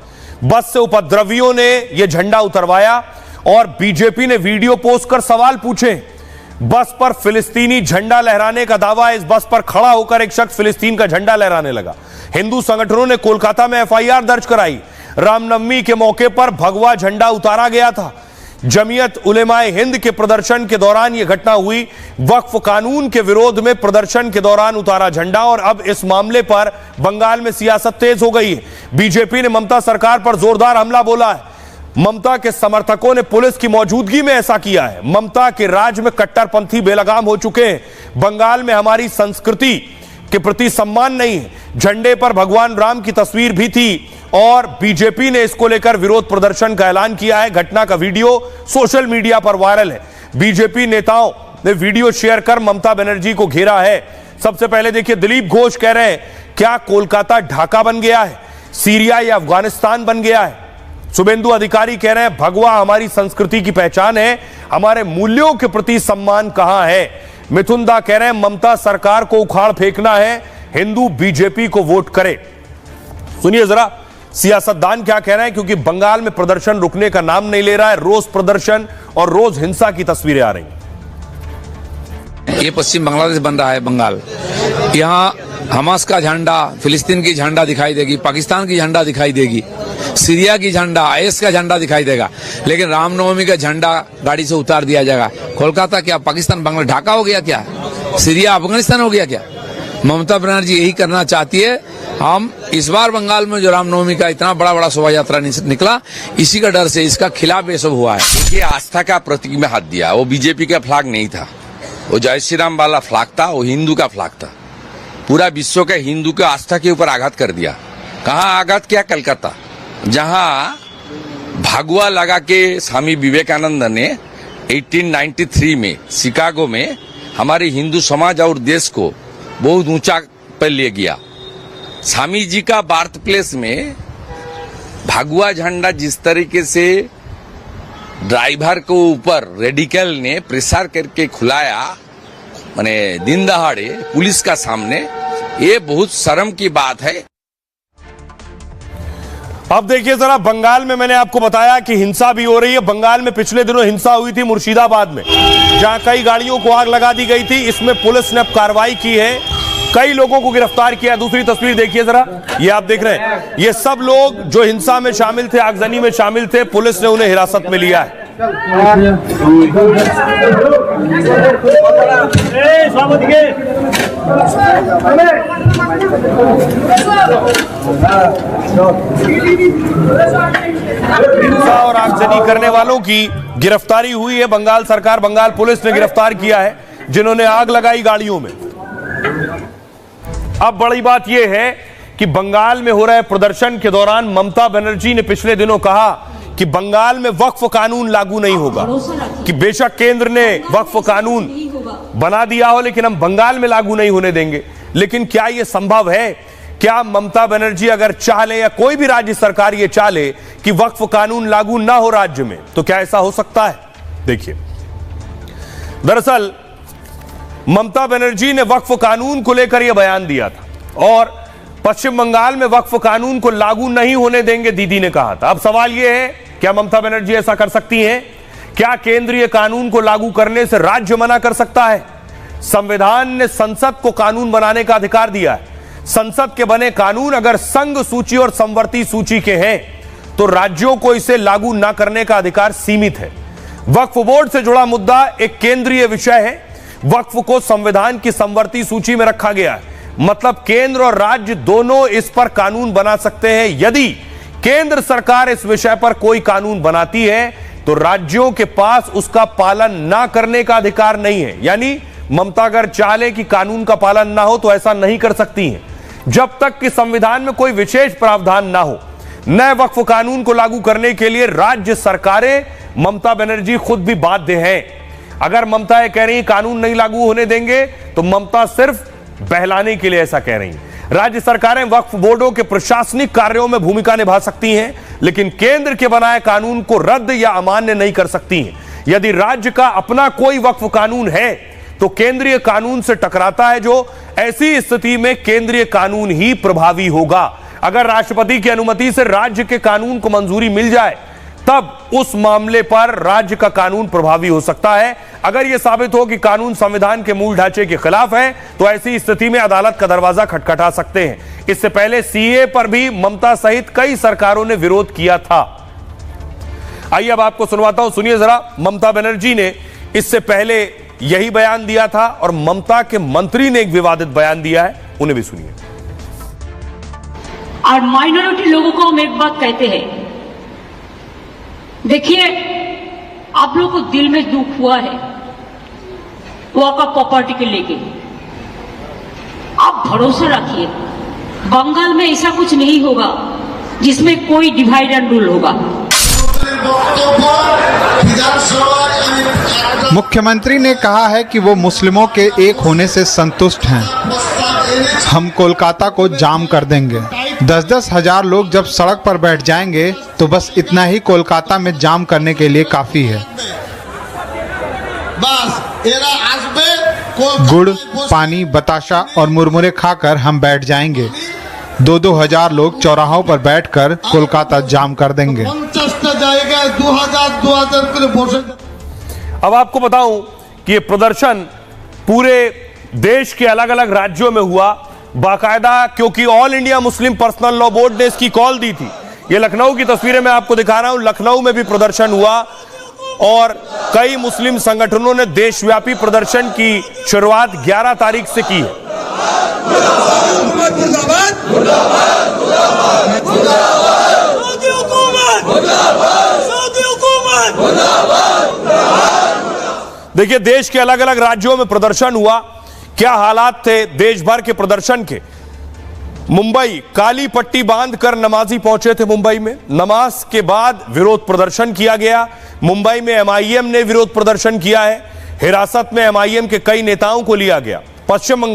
बस से उपद्रवियों ने यह झंडा उतरवाया और बीजेपी ने वीडियो पोस्ट कर सवाल पूछे। बस पर फिलिस्तीनी झंडा लहराने का दावा। इस बस पर खड़ा होकर एक शख्स फिलिस्तीन का झंडा लहराने लगा। हिंदू संगठनों ने कोलकाता में एफआईआर दर्ज कराई। रामनवमी के मौके पर भगवा झंडा उतारा गया था। जमीयत उलेमाए हिंद के प्रदर्शन के दौरान यह घटना हुई। वक्फ कानून के विरोध में प्रदर्शन के दौरान उतारा झंडा और अब इस मामले पर बंगाल में सियासत तेज हो गई है। बीजेपी ने ममता सरकार पर जोरदार हमला बोला है। ममता के समर्थकों ने पुलिस की मौजूदगी में ऐसा किया है। ममता के राज में कट्टरपंथी बेलगाम हो चुके हैं। बंगाल में हमारी संस्कृति के प्रति सम्मान नहीं है। झंडे पर भगवान राम की तस्वीर भी थी और बीजेपी ने इसको लेकर विरोध प्रदर्शन का ऐलान किया है। घटना का वीडियो सोशल मीडिया पर वायरल है। बीजेपी नेताओं ने वीडियो शेयर कर ममता बनर्जी को घेरा है। सबसे पहले देखिए, दिलीप घोष कह रहे हैं, क्या कोलकाता ढाका बन गया है, सीरिया या अफगानिस्तान बन गया है। शुभेंदु अधिकारी कह रहे हैं, भगवा हमारी संस्कृति की पहचान है, हमारे मूल्यों के प्रति सम्मान कहां है। मिथुन दा कह रहे हैं, ममता सरकार को उखाड़ फेंकना है, हिंदू बीजेपी को वोट करे। सुनिए जरा सियासतदान क्या कह रहे हैं, क्योंकि बंगाल में प्रदर्शन रुकने का नाम नहीं ले रहा है। रोज प्रदर्शन और रोज हिंसा की तस्वीरें आ रही हैं। ये पश्चिम बांग्लादेश बन रहा है बंगाल। यहाँ हमास का झंडा, फिलिस्तीन की झंडा दिखाई देगी, पाकिस्तान की झंडा दिखाई देगी, सीरिया की झंडा, आईएस का झंडा दिखाई देगा, लेकिन रामनवमी का झंडा गाड़ी से उतार दिया जाएगा। कोलकाता क्या पाकिस्तान बांग्लादेश ढाका हो गया क्या? सीरिया अफगानिस्तान हो गया क्या? ममता बनर्जी यही करना चाहती है। हम इस बार बंगाल में जो रामनवमी का इतना बड़ा शोभा यात्रा निकला, इसी का डर से इसका खिलाफ ये सब हुआ है। ये आस्था का प्रतीक में हाथ दिया। वो बीजेपी का फ्लैग नहीं था, वो जय श्री राम वाला फ्लैग था, वो हिंदू का फ्लैग था। पूरा विश्व के हिंदू के आस्था के ऊपर आघात कर दिया। कहाँ आघात किया? कलकत्ता, जहां भगवा लगा के स्वामी विवेकानंद ने 1893 में शिकागो में हमारे हिंदू समाज और देश को बहुत ऊंचा पर ले गया। स्वामी जी का बर्थ प्लेस में भगवा झंडा जिस तरीके से ड्राइवर को ऊपर रेडिकल ने प्रेशर करके खुलाया, माने दिन दहाड़े पुलिस का सामने, ये बहुत शर्म की बात है। अब देखिए जरा, बंगाल में मैंने आपको बताया कि हिंसा भी हो रही है। बंगाल में पिछले दिनों हिंसा हुई थी मुर्शिदाबाद में, जहां कई गाड़ियों को आग लगा दी गई थी। इसमें पुलिस ने अब कार्रवाई की है, कई लोगों को गिरफ्तार किया। दूसरी तस्वीर देखिए जरा, ये आप देख रहे हैं, ये सब लोग जो हिंसा में शामिल थे, आगजनी में शामिल थे, पुलिस ने उन्हें हिरासत में लिया है। हिंसा और आगजनी करने वालों की गिरफ्तारी हुई है। बंगाल सरकार, बंगाल पुलिस ने गिरफ्तार किया है जिन्होंने आग लगाई गाड़ियों में। अब बड़ी बात यह है कि बंगाल में हो रहे प्रदर्शन के दौरान ममता बनर्जी ने पिछले दिनों कहा कि बंगाल में वक्फ कानून लागू नहीं होगा, कि बेशक केंद्र ने वक्फ कानून बना दिया हो लेकिन हम बंगाल में लागू नहीं होने देंगे। लेकिन क्या यह संभव है? क्या ममता बनर्जी अगर चाह ले या कोई भी राज्य सरकार ये चाह ले कि वक्फ कानून लागू ना हो राज्य में, तो क्या ऐसा हो सकता है? देखिए, दरअसल ममता बनर्जी ने वक्फ कानून को लेकर यह बयान दिया था और पश्चिम बंगाल में वक्फ कानून को लागू नहीं होने देंगे दीदी ने कहा था। अब सवाल यह है, क्या ममता बनर्जी ऐसा कर सकती हैं? क्या केंद्रीय कानून को लागू करने से राज्य मना कर सकता है? संविधान ने संसद को कानून बनाने का अधिकार दिया है। संसद के बने कानून अगर संघ सूची और समवर्ती सूची के हैं तो राज्यों को इसे लागू न करने का अधिकार सीमित है। वक्फ बोर्ड से जुड़ा मुद्दा एक केंद्रीय विषय है। वक्फ को संविधान की समवर्ती सूची में रखा गया है। मतलब केंद्र और राज्य दोनों इस पर कानून बना सकते हैं। यदि केंद्र सरकार इस विषय पर कोई कानून बनाती है तो राज्यों के पास उसका पालन ना करने का अधिकार नहीं है। यानी ममता अगर चाहे कि कानून का पालन ना हो तो ऐसा नहीं कर सकती हैं, जब तक कि संविधान में कोई विशेष प्रावधान ना हो। नए वक्फ कानून को लागू करने के लिए राज्य सरकारें, ममता बनर्जी खुद भी बाध्य हैं। अगर ममता ये कह रही कानून नहीं लागू होने देंगे तो ममता सिर्फ बहलाने के लिए ऐसा कह रही हैं। राज्य सरकारें वक्फ बोर्डों के प्रशासनिक कार्यों में भूमिका निभा सकती हैं, लेकिन केंद्र के बनाए कानून को रद्द या अमान्य नहीं कर सकती हैं। यदि राज्य का अपना कोई वक्फ कानून है तो केंद्रीय कानून से टकराता है, जो ऐसी स्थिति में केंद्रीय कानून ही प्रभावी होगा। अगर राष्ट्रपति की अनुमति से राज्य के कानून को मंजूरी मिल जाए तब उस मामले पर राज्य का कानून प्रभावी हो सकता है। अगर यह साबित हो कि कानून संविधान के मूल ढांचे के खिलाफ है तो ऐसी स्थिति में अदालत का दरवाजा खटखटा सकते हैं। इससे पहले सीए पर भी ममता सहित कई सरकारों ने विरोध किया था। आइए अब आपको सुनवाता हूं, सुनिए जरा। ममता बनर्जी ने इससे पहले यही बयान दिया था और ममता के मंत्री ने एक विवादित बयान दिया है, उन्हें भी सुनिए। और माइनॉरिटी लोगों को हम एक बात कहते हैं, देखिए आप लोगों को दिल में दुख हुआ है वो आपका प्रॉपर्टी के लेके, आप भरोसा रखिए बंगाल में ऐसा कुछ नहीं होगा जिसमें कोई डिवाइड एंड रूल होगा। मुख्यमंत्री ने कहा है कि वो मुस्लिमों के एक होने से संतुष्ट हैं। हम कोलकाता को जाम कर देंगे। 10-10 हजार लोग जब सड़क पर बैठ जाएंगे तो बस इतना ही कोलकाता में जाम करने के लिए काफी है। गुड़, पानी, बताशा और मुरमुरे खाकर हम बैठ जाएंगे। 2-2 हजार लोग चौराहों पर बैठकर कोलकाता जाम कर देंगे। अब आपको बताऊं कि ये प्रदर्शन पूरे देश के अलग अलग राज्यों में हुआ बाकायदा, क्योंकि all India Muslim personal law board ने इसकी कॉल दी थी। ये लखनऊ की तस्वीरें मैं आपको दिखा रहा हूं। लखनऊ में भी प्रदर्शन हुआ और कई मुस्लिम संगठनों ने देशव्यापी प्रदर्शन की शुरुआत 11 तारीख से की है। देखिए देश के अलग अलग राज्यों में प्रदर्शन हुआ। क्या हालात थे देश भर के प्रदर्शन के। मुंबई काली पट्टी बांधकर नमाजी पहुंचे थे। मुंबई में नमाज के बाद विरोध प्रदर्शन किया गया। मुंबई में एमआईएम ने विरोध प्रदर्शन किया है। हिरासत में एमआईएम के कई नेताओं को लिया गया। पश्चिम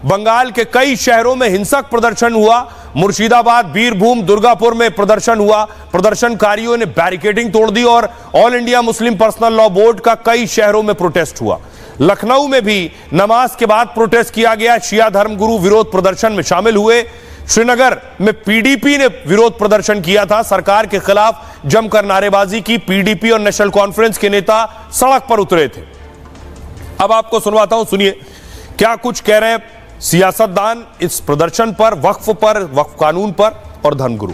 बंगाल के कई शहरों में हिंसक प्रदर्शन हुआ। मुर्शिदाबाद, बीरभूम, दुर्गापुर में प्रदर्शन हुआ। प्रदर्शनकारियों ने बैरिकेडिंग तोड़ दी और all India Muslim personal law board का कई शहरों में प्रोटेस्ट हुआ। लखनऊ में भी नमाज के बाद प्रोटेस्ट किया गया। शिया धर्मगुरु विरोध प्रदर्शन में शामिल हुए। श्रीनगर में पीडीपी ने विरोध प्रदर्शन किया था, सरकार के खिलाफ जमकर नारेबाजी की। पीडीपी और नेशनल कॉन्फ्रेंस के नेता सड़क पर उतरे थे। अब आपको सुनवाता हूं, सुनिए क्या कुछ कह रहे हैं सियासतदान इस प्रदर्शन पर, वक्फ कानून पर और धर्मगुरु।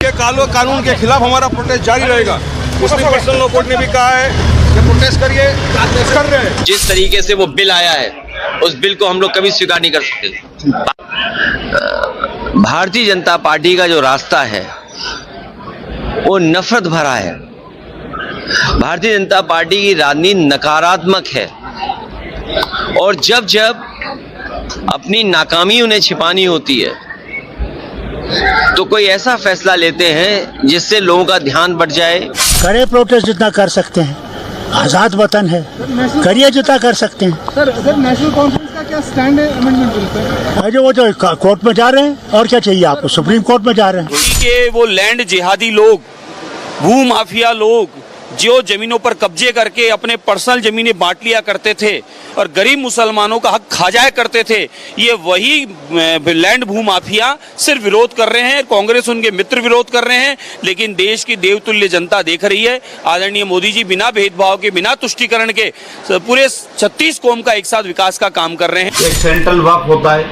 कानून के खिलाफ हमारा प्रोटेस्ट जारी रहेगा। मुस्लिम पर्सनल लॉ बोर्ड ने भी कहा है कि प्रोटेस्ट करिए, कर रहे हैं। जिस तरीके से वो बिल आया है उस बिल को हम लोग कभी स्वीकार नहीं कर सकते। भारतीय जनता पार्टी का जो रास्ता है वो नफरत भरा है। भारतीय जनता पार्टी की राजनीति नकारात्मक है और जब जब अपनी नाकामी उन्हें छिपानी होती है तो कोई ऐसा फैसला लेते हैं जिससे लोगों का ध्यान बढ़ जाए। करे प्रोटेस्ट जितना कर सकते हैं, आजाद वतन है, करिए जितना कर सकते हैं। सर नेशनल कॉन्फ्रेंस का क्या स्टैंड है अमेंडमेंट बिल पे? जो वो जो कोर्ट में जा रहे हैं और क्या चाहिए आपको, सुप्रीम कोर्ट में जा रहे हैं। के वो लैंड जिहादी लोग, भू माफिया लोग जो जमीनों पर कब्जे करके अपने पर्सनल जमीनें बांट लिया करते थे और गरीब मुसलमानों का हक खा जाया करते थे, ये वही लैंड भू माफिया सिर्फ विरोध कर रहे हैं। कांग्रेस उनके मित्र विरोध कर रहे हैं, लेकिन देश की देवतुल्य जनता देख रही है। आदरणीय मोदी जी बिना भेदभाव के, बिना तुष्टीकरण के पूरे 36 कौम का एक साथ विकास का काम कर रहे हैं। एक सेंट्रल वक्फ होता है,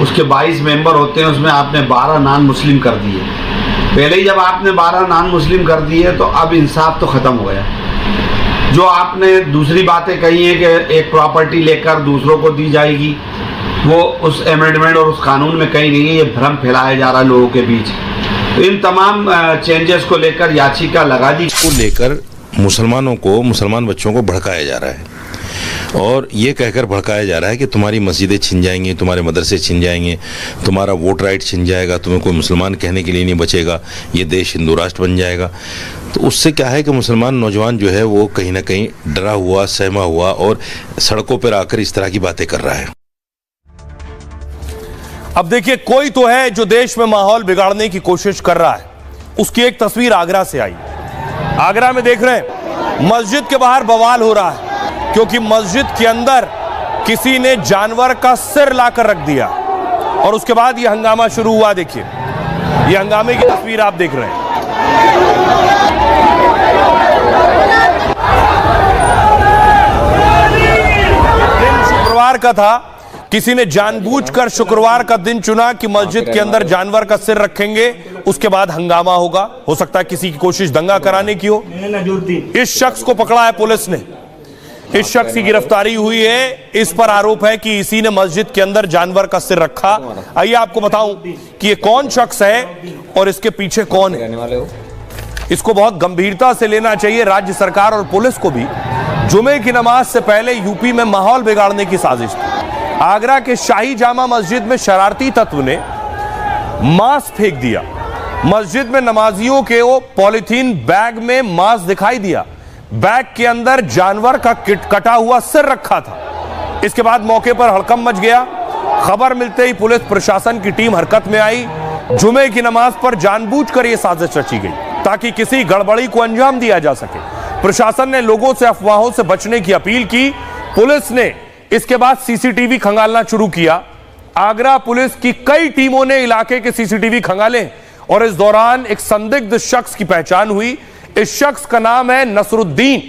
उसके 22 मेंबर होते हैं, उसमें आपने 12 नॉन मुस्लिम कर दिए। पहले ही जब आपने 12 नॉन मुस्लिम कर दिए तो अब इंसाफ तो खत्म हो गया। जो आपने दूसरी बातें कही है कि एक प्रॉपर्टी लेकर दूसरों को दी जाएगी, वो उस अमेंडमेंट और उस कानून में कहीं नहीं है। ये भ्रम फैलाया जा रहा है लोगों के बीच। तो इन तमाम चेंजेस को लेकर याचिका लगा दी। को लेकर मुसलमानों को, मुसलमान बच्चों को भड़काया जा रहा है और ये कहकर भड़काया जा रहा है कि तुम्हारी मस्जिदें छिन जाएंगी, तुम्हारे मदरसे छिन जाएंगे, तुम्हारा वोट राइट छिन जाएगा, तुम्हें कोई मुसलमान कहने के लिए नहीं बचेगा, ये देश हिंदू राष्ट्र बन जाएगा। तो उससे क्या है कि मुसलमान नौजवान जो है वो कहीं ना कहीं डरा हुआ, सहमा हुआ और सड़कों पर आकर इस तरह की बातें कर रहा है। अब देखिए, कोई तो है जो देश में माहौल बिगाड़ने की कोशिश कर रहा है। उसकी एक तस्वीर आगरा से आई। आगरा में देख रहे हैं मस्जिद के बाहर बवाल हो रहा है क्योंकि मस्जिद के अंदर किसी ने जानवर का सिर लाकर रख दिया और उसके बाद यह हंगामा शुरू हुआ। देखिए, यह हंगामे की तस्वीर आप देख रहे हैं। दिन शुक्रवार का था। किसी ने जानबूझकर शुक्रवार का दिन चुना कि मस्जिद के अंदर जानवर का सिर रखेंगे, उसके बाद हंगामा होगा। हो सकता है किसी की कोशिश दंगा कराने की हो। इस शख्स को पकड़ा है पुलिस ने। इस शख्स की गिरफ्तारी हुई है। इस पर आरोप है कि इसी ने मस्जिद के अंदर जानवर का सिर रखा। आइए आपको बताऊं कि ये कौन शख्स है और इसके पीछे कौन है। इसको बहुत गंभीरता से लेना चाहिए राज्य सरकार और पुलिस को भी। जुमे की नमाज से पहले यूपी में माहौल बिगाड़ने की साजिश थी। आगरा के शाही जामा मस्जिद में शरारती तत्व ने मांस फेंक दिया। मस्जिद में नमाजियों के वो पॉलिथीन बैग में मांस दिखाई दिया। बैग के अंदर जानवर का कटा हुआ सिर रखा था। इसके बाद मौके पर हड़कंप मच गया। खबर मिलते ही पुलिस प्रशासन की टीम हरकत में आई। जुमे की नमाज पर जानबूझकर यह साजिश रची गई ताकि किसी गड़बड़ी को अंजाम दिया जा सके। प्रशासन ने लोगों से अफवाहों से बचने की अपील की। पुलिस ने इसके बाद सीसीटीवी खंगालना शुरू किया। आगरा पुलिस की कई टीमों ने इलाके के सीसीटीवी खंगाले और इस दौरान एक संदिग्ध शख्स की पहचान हुई। इस शख्स का नाम है नसरुद्दीन।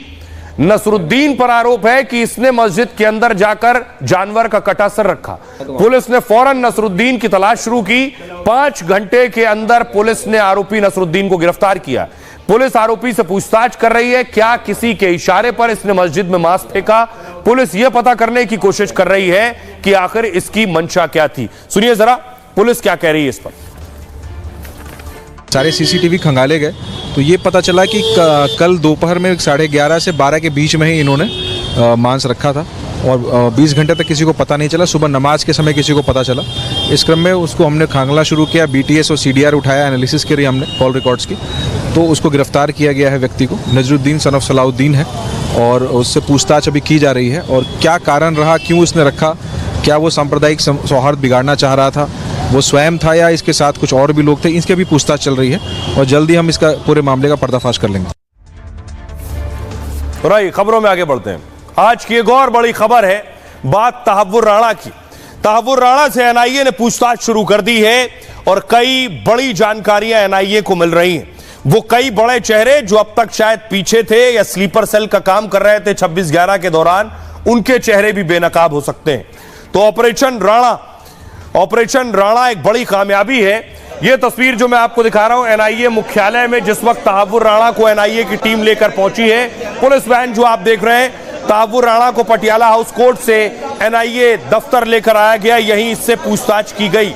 नसरुद्दीन पर आरोप है कि इसने मस्जिद के अंदर जाकर जानवर का कटा सिर रखा। पुलिस ने फौरन नसरुद्दीन की तलाश शुरू की। 5 घंटे के अंदर पुलिस ने आरोपी नसरुद्दीन को गिरफ्तार किया। पुलिस आरोपी से पूछताछ कर रही है, क्या किसी के इशारे पर इसने मस्जिद में मांस फेंका। पुलिस यह पता करने की कोशिश कर रही है कि आखिर इसकी मंशा क्या थी। सुनिए जरा पुलिस क्या कह रही है इस पर। सारे सीसीटीवी खंगाले गए तो ये पता चला कि कल दोपहर में 11:30 से 12 के बीच में ही इन्होंने मांस रखा था और 20 घंटे तक किसी को पता नहीं चला। सुबह नमाज के समय किसी को पता चला। इस क्रम में उसको हमने खांगला शुरू किया। बीटीएस और सीडीआर उठाया एनालिसिस के लिए हमने कॉल रिकॉर्ड्स की, तो उसको गिरफ्तार किया गया है। व्यक्ति को नजरुद्दीन सन ऑफ सलाउद्दीन है और उससे पूछताछ अभी की जा रही है और क्या कारण रहा, क्यों उसने रखा, क्या वो सांप्रदायिक सौहार्द बिगाड़ना चाह रहा था, वो स्वयं था या इसके साथ कुछ और भी लोग थे, इसके भी पूछताछ चल रही है और जल्दी हम इसका पूरे मामले का पर्दाफाश कर लेंगे। राइट, खबरों में आगे बढ़ते हैं। आज की एक और बड़ी खबर है, बात तहव्वुर राणा की। तहव्वुर राणा से एनआईए ने पूछताछ शुरू कर दी है और कई बड़ी जानकारियां एनआईए को मिल रही हैं। वो कई बड़े चेहरे जो अब तक शायद पीछे थे या स्लीपर सेल का काम कर रहे थे 26/11 के दौरान, उनके चेहरे भी बेनकाब हो सकते हैं। तो ऑपरेशन राणा एक बड़ी कामयाबी है। यह तस्वीर जो मैं आपको दिखा रहा हूं एनआईए मुख्यालय में, जिस वक्त तहव्वुर राणा को एनआईए की टीम लेकर पहुंची है। पुलिस वैन जो आप देख रहे हैं, तहव्वुर राणा को पटियाला हाउस कोर्ट से एनआईए दफ्तर लेकर आया गया, यहीं इससे पूछताछ की गई।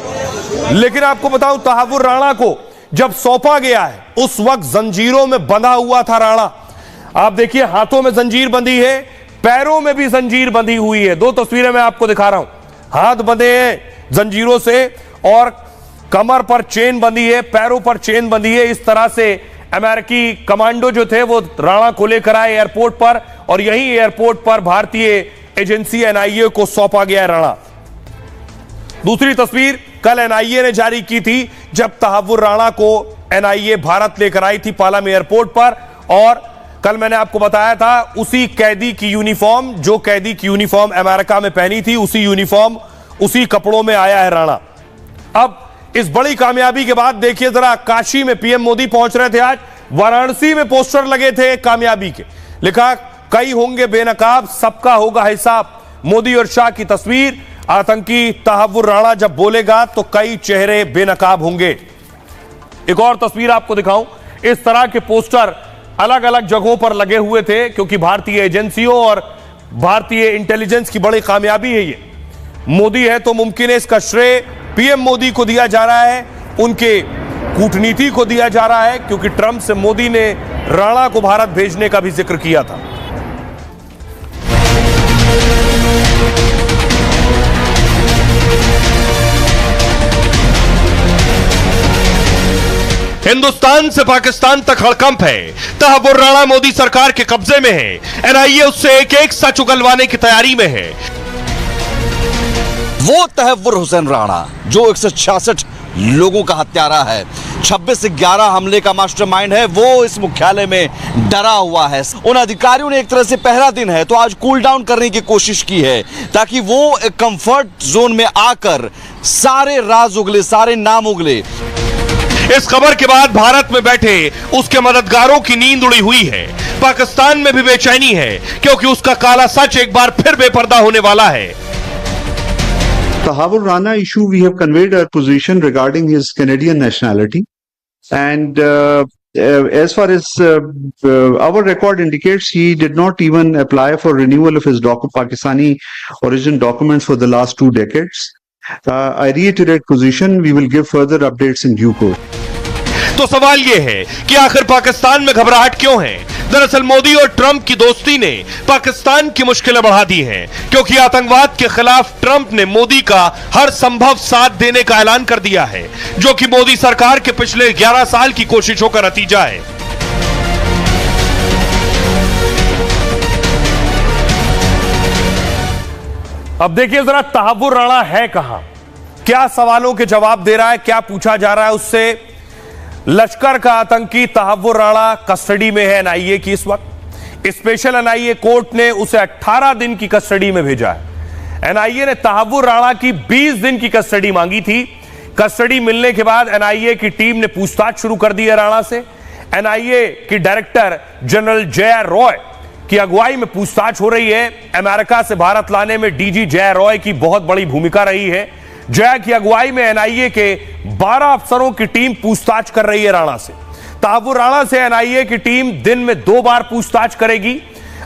लेकिन आपको बताऊं, तहव्वुर राणा को जब सौंपा गया है उस वक्त जंजीरों में बंधा हुआ था राणा। आप देखिए, हाथों में जंजीर बंधी है, पैरों में भी जंजीर बंधी हुई है। 2 तस्वीरें मैं आपको दिखा रहा हूं। हाथ बंधे हैं जंजीरों से और कमर पर चेन बंधी है, पैरों पर चेन बंधी है। इस तरह से अमेरिकी कमांडो जो थे वो राणा को लेकर आए एयरपोर्ट पर और यही एयरपोर्ट पर भारतीय एजेंसी एनआईए को सौंपा गया राणा। दूसरी तस्वीर कल एनआईए ने जारी की थी जब तहव्वुर राणा को एनआईए भारत लेकर आई थी पालाम एयरपोर्ट पर, और कल मैंने आपको बताया था उसी कैदी की यूनिफॉर्म, जो कैदी की यूनिफॉर्म अमेरिका में पहनी थी, उसी यूनिफॉर्म उसी कपड़ों में आया है राणा। अब इस बड़ी कामयाबी के बाद देखिए जरा, काशी में पीएम मोदी पहुंच रहे थे आज, वाराणसी में पोस्टर लगे थे कामयाबी के, लिखा कई होंगे बेनकाब, सबका होगा हिसाब। मोदी और शाह की तस्वीर, आतंकी तहव्वुर राणा जब बोलेगा तो कई चेहरे बेनकाब होंगे। एक और तस्वीर आपको दिखाऊं, इस तरह के पोस्टर अलग अलग जगहों पर लगे हुए थे, क्योंकि भारतीय एजेंसियों और भारतीय इंटेलिजेंस की बड़ी कामयाबी है ये। मोदी है तो मुमकिन है इसका श्रेय पीएम मोदी को दिया जा रहा है, उनके कूटनीति को दिया जा रहा है, क्योंकि ट्रंप से मोदी ने राणा को भारत भेजने का भी जिक्र किया था। हिंदुस्तान से पाकिस्तान तक हड़कंप है। तहव्वुर राणा मोदी सरकार के कब्जे में है। एनआईए उससे एक एक सच उगलवाने की तैयारी में है। वो तहव्वुर हुसैन राणा जो 166 लोगों का हत्यारा है, 26/11 हमले का मास्टरमाइंड है, वो इस मुख्यालय में डरा हुआ है। उन अधिकारियों ने एक तरह से पहला दिन है तो आज कूल डाउन करने की कोशिश की है, ताकि वो एक कंफर्ट जोन में आकर सारे राज उगले, सारे नाम उगले। इस खबर के बाद भारत में बैठे उसके मददगारों की नींद उड़ी हुई है। पाकिस्तान में भी बेचैनी है, क्योंकि उसका काला सच एक बार फिर बेपर्दा होने वाला है। Tahawwur Rana issue, we have conveyed our position regarding his Canadian nationality, and as far as our record indicates, he did not even apply for renewal of his Pakistani origin documents for the last 2 decades. I reiterate position, we will give further updates in due course. तो सवाल यह है कि आखिर पाकिस्तान में घबराहट क्यों है? दरअसल मोदी और ट्रंप की दोस्ती ने पाकिस्तान की मुश्किलें बढ़ा दी हैं, क्योंकि आतंकवाद के खिलाफ ट्रंप ने मोदी का हर संभव साथ देने का ऐलान कर दिया है, जो कि मोदी सरकार के पिछले 11 साल की कोशिशों का नतीजा है। अब देखिए जरा तहव्वुर राणा है कहां, क्या सवालों के जवाब दे रहा है, क्या पूछा जा रहा है उससे। लश्कर का आतंकी तहव्वुर राणा कस्टडी में है एनआईए की इस वक्त। स्पेशल एनआईए कोर्ट ने उसे 18 दिन की कस्टडी में भेजा है। एनआईए ने तहव्वुर राणा की 20 दिन की कस्टडी मांगी थी। कस्टडी मिलने के बाद एनआईए की टीम ने पूछताछ शुरू कर दी है राणा से। एनआईए की डायरेक्टर जनरल जया रॉय की अगुवाई में पूछताछ हो रही है। अमेरिका से भारत लाने में डीजी जया रॉय की बहुत बड़ी भूमिका रही है। जया की अगुवाई में एनआईए के 12 अफसरों की टीम पूछताछ कर रही है राणा से। तहव्वुर राणा से एनआईए की टीम दिन में 2 बार पूछताछ करेगी।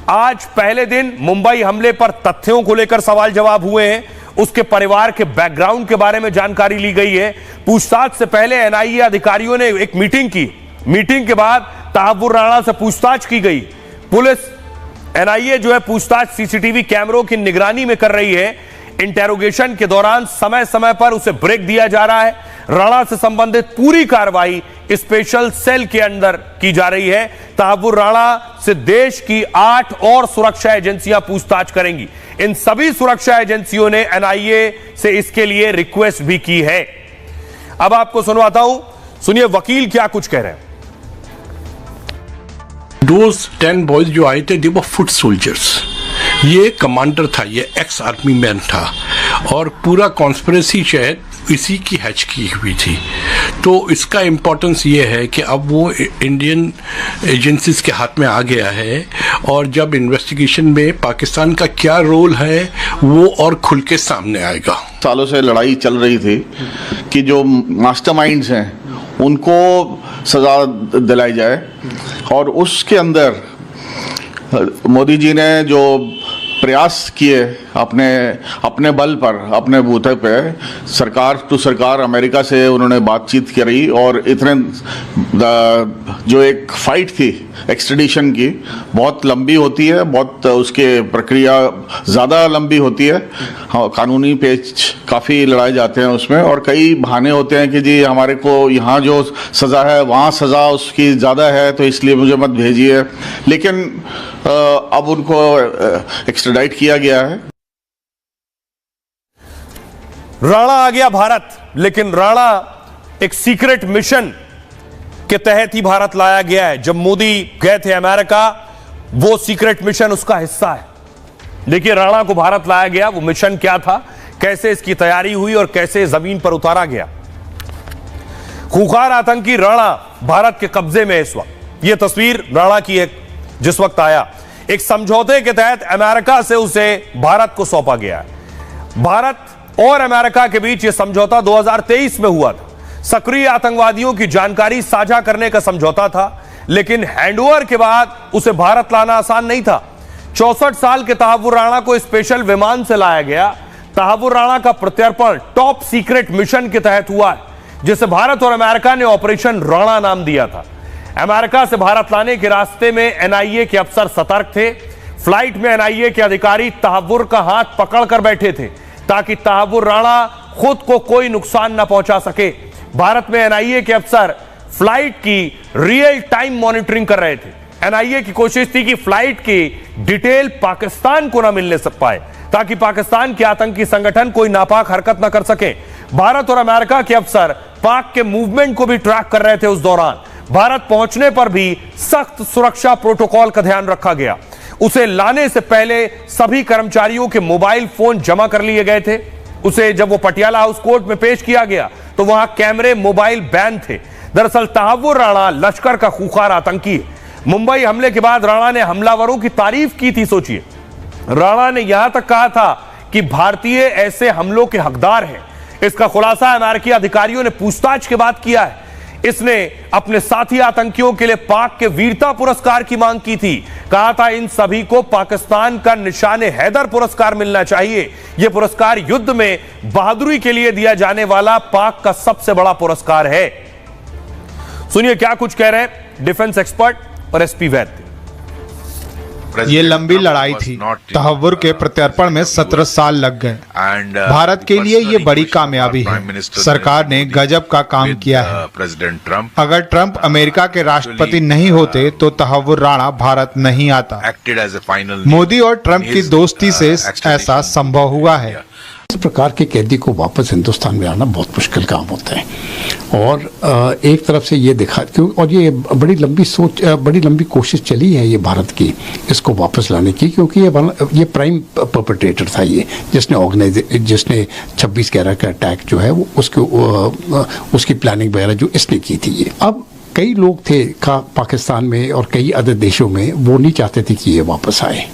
आज पहले दिन मुंबई हमले पर तथ्यों को लेकर सवाल जवाब हुए हैं, उसके परिवार के बैकग्राउंड के बारे में जानकारी ली गई है। पूछताछ से पहले एनआईए अधिकारियों ने एक मीटिंग की। मीटिंग के बाद तहव्वुर राणा से पूछताछ की गई। पुलिस एनआईए जो है पूछताछ सीसीटीवी कैमरों की निगरानी में कर रही है। इंटेरोगेशन के दौरान समय समय पर उसे ब्रेक दिया जा रहा है। राणा से संबंधित पूरी कार्रवाई स्पेशल सेल के अंदर की जा रही है। तहव्वुर राणा से देश की 8 और सुरक्षा एजेंसियां पूछताछ करेंगी। इन सभी सुरक्षा एजेंसियों ने एनआईए से इसके लिए रिक्वेस्ट भी की है। अब आपको सुनवाता हूं, सुनिए वकील क्या कुछ कह रहे हैं। Those 10 boys जो आए थे, they were foot soldiers। ये कमांडर था, ये एक्स आर्मी मैन था, और पूरा कॉन्स्पिरेसी शायद इसी की हैच की हुई थी। तो इसका इम्पोर्टेंस ये है कि अब वो इंडियन एजेंसीज के हाथ में आ गया है, और जब इन्वेस्टिगेशन में पाकिस्तान का क्या रोल है वो और खुल के सामने आएगा। सालों से लड़ाई चल रही थी कि जो मास्टरमाइंड्स हैं उनको सजा दिलाई जाए, और उसके अंदर मोदी जी ने जो प्रयास किए अपने बल पर, अपने बूते पे सरकार टू सरकार अमेरिका से उन्होंने बातचीत करी, और इतने जो एक फाइट थी एक्सट्रेडिशन की बहुत लंबी होती है, बहुत उसके प्रक्रिया ज़्यादा लंबी होती है। हाँ, कानूनी पेच काफ़ी लड़ाए जाते हैं उसमें, और कई बहाने होते हैं कि जी हमारे को यहाँ जो सज़ा है वहाँ सज़ा उसकी ज़्यादा है, तो इसलिए मुझे मत भेजिए। लेकिन अब उनको एक्स्ट्राडाइट किया गया है। राणा आ गया भारत, लेकिन राणा एक सीक्रेट मिशन के तहत ही भारत लाया गया है। जब मोदी गए थे अमेरिका, वो सीक्रेट मिशन उसका हिस्सा है। देखिए राणा को भारत लाया गया, वो मिशन क्या था, कैसे इसकी तैयारी हुई और कैसे जमीन पर उतारा गया। खूंखार आतंकी राणा भारत के कब्जे में इस वक्त। यह तस्वीर राणा की है जिस वक्त आया। एक समझौते के तहत अमेरिका से उसे भारत को सौंपा गया है। भारत और अमेरिका के बीच यह समझौता 2023 में हुआ था। सक्रिय आतंकवादियों की जानकारी साझा करने का समझौता था। लेकिन हैंडओवर के बाद उसे भारत लाना आसान नहीं था। 64 साल के तहावुर राणा को स्पेशल विमान से लाया गया। तहावुर राणा का प्रत्यर्पण टॉप सीक्रेट मिशन के तहत हुआ है, जिसे भारत और अमेरिका ने ऑपरेशन राणा नाम दिया था। अमेरिका से भारत लाने के रास्ते में एनआईए के अफसर सतर्क थे। फ्लाइट में एनआईए के अधिकारी तहावुर का हाथ पकड़कर बैठे थे ताकि तहावुर राणा खुद को कोई नुकसान न पहुंचा सके। भारत में एनआईए के अफसर फ्लाइट की रियल टाइम मॉनिटरिंग कर रहे थे। एनआईए की कोशिश थी कि फ्लाइट की डिटेल पाकिस्तान को न मिलने पाए ताकि पाकिस्तान के आतंकी संगठन कोई नापाक हरकत न कर सके। भारत और अमेरिका के अफसर पाक के मूवमेंट को भी ट्रैक कर रहे थे। उस दौरान भारत पहुंचने पर भी सख्त सुरक्षा प्रोटोकॉल का ध्यान रखा गया। उसे लाने से पहले सभी कर्मचारियों के मोबाइल फोन जमा कर लिए गए थे। उसे जब वो पटियाला हाउस कोर्ट में पेश किया गया तो वहां कैमरे मोबाइल बैन थे। दरअसल तहावुर राणा लश्कर का खूंखार आतंकी है। मुंबई हमले के बाद राणा ने हमलावरों की तारीफ की थी। सोचिए, राणा ने यहां तक कहा था कि भारतीय ऐसे हमलों के हकदार हैं। इसका खुलासा अमेरिकी अधिकारियों ने पूछताछ के बाद किया है। इसने अपने साथी आतंकियों के लिए पाक के वीरता पुरस्कार की मांग की थी। कहा था इन सभी को पाकिस्तान का निशाने हैदर पुरस्कार मिलना चाहिए। यह पुरस्कार युद्ध में बहादुरी के लिए दिया जाने वाला पाक का सबसे बड़ा पुरस्कार है। सुनिए क्या कुछ कह रहे हैं डिफेंस एक्सपर्ट और एसपी वैद्य। ये लंबी लड़ाई थी। तहव्वुर के प्रत्यर्पण में 17 साल लग गए। भारत के लिए ये बड़ी कामयाबी है। सरकार ने गजब का काम किया है। अगर ट्रंप अमेरिका के राष्ट्रपति नहीं होते तो तहव्वुर राणा भारत नहीं आता। मोदी और ट्रंप की दोस्ती से ऐसा संभव हुआ है। इस प्रकार के कैदी को वापस हिंदुस्तान में आना बहुत मुश्किल काम होता है और एक तरफ से ये दिखा क्यों और ये बड़ी लंबी कोशिश चली है ये भारत की इसको वापस लाने की, क्योंकि ये प्राइम परपेट्रेटर था ये जिसने 26/11 का अटैक जो है वो उसकी प्लानिंग वगैरह जो इसने की थी। ये अब कई लोग थे पाकिस्तान में और कई अदर देशों में, वो नहीं चाहते थे कि ये वापस आए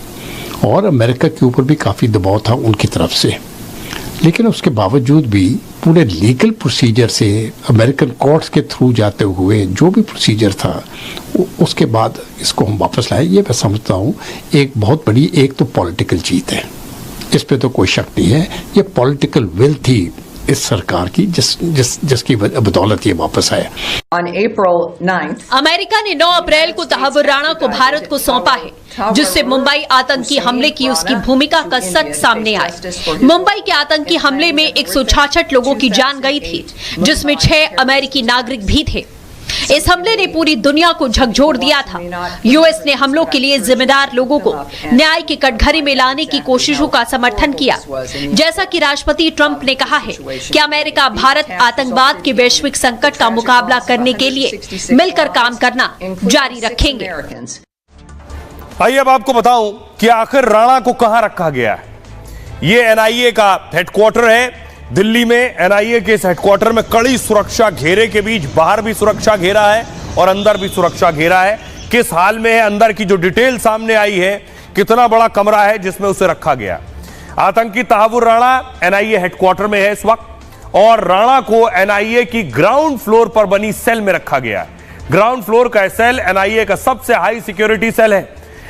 और अमेरिका के ऊपर भी काफ़ी दबाव था उनकी तरफ से। लेकिन उसके बावजूद भी पूरे लीगल प्रोसीजर से अमेरिकन कोर्ट्स के थ्रू जाते हुए जो भी प्रोसीजर था उसके बाद इसको हम वापस लाए। ये मैं समझता हूँ एक बहुत बड़ी एक तो पॉलिटिकल जीत है, इस पे तो कोई शक नहीं है। ये पॉलिटिकल विल थी इस सरकार की जिसकी बदौलत ये वापस आया। अमेरिका ने 9 अप्रैल को तहावुर राणा को भारत को सौंपा है, जिससे मुंबई आतंकी हमले की उसकी भूमिका का सच सामने आया। मुंबई के आतंकी हमले में 166 लोगों की जान गई थी, जिसमें 6 अमेरिकी नागरिक भी थे। इस हमले ने पूरी दुनिया को झकझोर दिया था। यूएस ने हमलों के लिए जिम्मेदार लोगों को न्याय के कटघरे में लाने की कोशिशों का समर्थन किया। जैसा कि राष्ट्रपति ट्रंप ने कहा है कि अमेरिका भारत आतंकवाद के वैश्विक संकट का मुकाबला करने के लिए मिलकर काम करना जारी रखेंगे। आइए अब आपको बताऊं कि आखिर राणा को कहां रखा गया है। यह एनआईए का हेडक्वार्टर है दिल्ली में। एनआईए के इस हेडक्वार्टर में कड़ी सुरक्षा घेरे के बीच बाहर भी सुरक्षा घेरा है और अंदर भी सुरक्षा घेरा है। किस हाल में है अंदर की जो डिटेल सामने आई है, कितना बड़ा कमरा है जिसमें उसे रखा गया। आतंकी तहावुर राणा एनआईए हेडक्वार्टर में है इस वक्त और राणा को एनआईए की ग्राउंड फ्लोर पर बनी सेल में रखा गया है। ग्राउंड फ्लोर का सेल एनआईए का सबसे हाई सिक्योरिटी सेल है।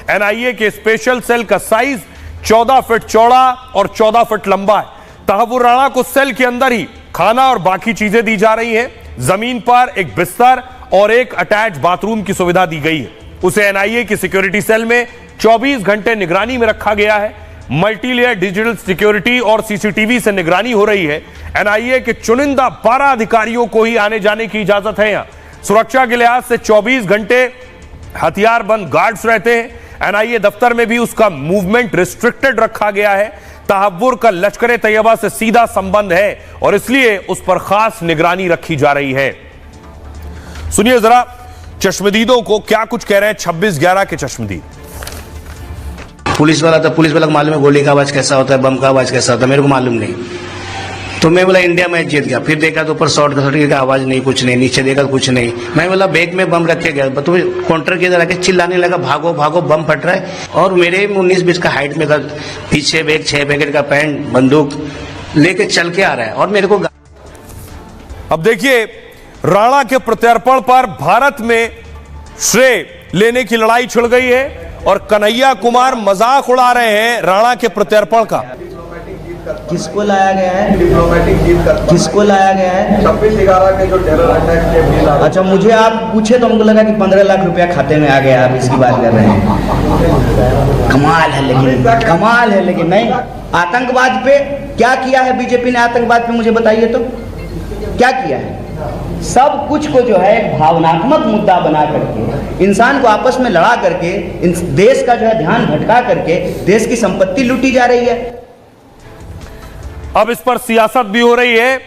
एनआईए के स्पेशल सेल का साइज 14 फीट चौड़ा और 14 फीट लंबा है। तहावुर राणा को सेल के अंदर ही खाना और बाकी चीजें दी जा रही हैं। जमीन पर एक बिस्तर और एक अटैच बाथरूम की सुविधा दी गई है। उसे एनआईए की सिक्योरिटी सेल में 24 घंटे निगरानी में रखा गया है। मल्टीलेयर डिजिटल सिक्योरिटी और सीसीटीवी से निगरानी हो रही है। एनआईए के चुनिंदा 12 अधिकारियों को ही आने जाने की इजाजत है। यहां सुरक्षा के लिहाज से 24 घंटे हथियारबंद गार्ड्स रहते हैं। एनआईए दफ्तर में भी उसका मूवमेंट रिस्ट्रिक्टेड रखा गया है। तहावुर का लश्कर तैयबा से सीधा संबंध है और इसलिए उस पर खास निगरानी रखी जा रही है। सुनिए जरा चश्मदीदों को क्या कुछ कह रहे हैं 26/11 के चश्मदीद। पुलिस वाला था, पुलिस वाला को मालूम है गोली का आवाज कैसा होता है, बम का आवाज कैसा होता है, मेरे को मालूम नहीं। तो मैं बोला इंडिया मैच जीत गया। फिर देखा तो ऊपर शॉर्ट का आवाज नहीं, कुछ नहीं, नीचे देखा कुछ नहीं। मैं बोला बैग में बम रख के गया, तो काउंटर के इधर आके चिल्लाने लगा भागो भागो बम फट रहा है। और मेरे 19-20 का हाइट में था, पीछे बैग 6 पैकेट का पैंट बंदूक लेके चल के आ रहा है और मेरे को। अब देखिए राणा के प्रत्यर्पण पर भारत में श्रेय लेने की लड़ाई छिड़ गई है और कन्हैया कुमार मजाक उड़ा रहे हैं राणा के प्रत्यर्पण का। किसको लाया गया है? डिप्लोमेटिक जीत का किसको लाया गया है? 26/11 के जो टेरर अटैक के। अच्छा, मुझे आप पूछे तो हमको लगा कि 15 लाख रुपया खाते में आ गया, आप इसकी बात कर रहे हैं। कमाल है लेकिन नहीं। आतंकवाद पे क्या किया है बीजेपी ने? आतंकवाद पे मुझे बताइए तो क्या किया है? सब कुछ को जो है एक भावनात्मक मुद्दा बना करके, इंसान को आपस में लड़ा करके, देश का जो है ध्यान भटका करके देश की संपत्ति लूटी जा रही है। अब इस पर सियासत भी हो रही है।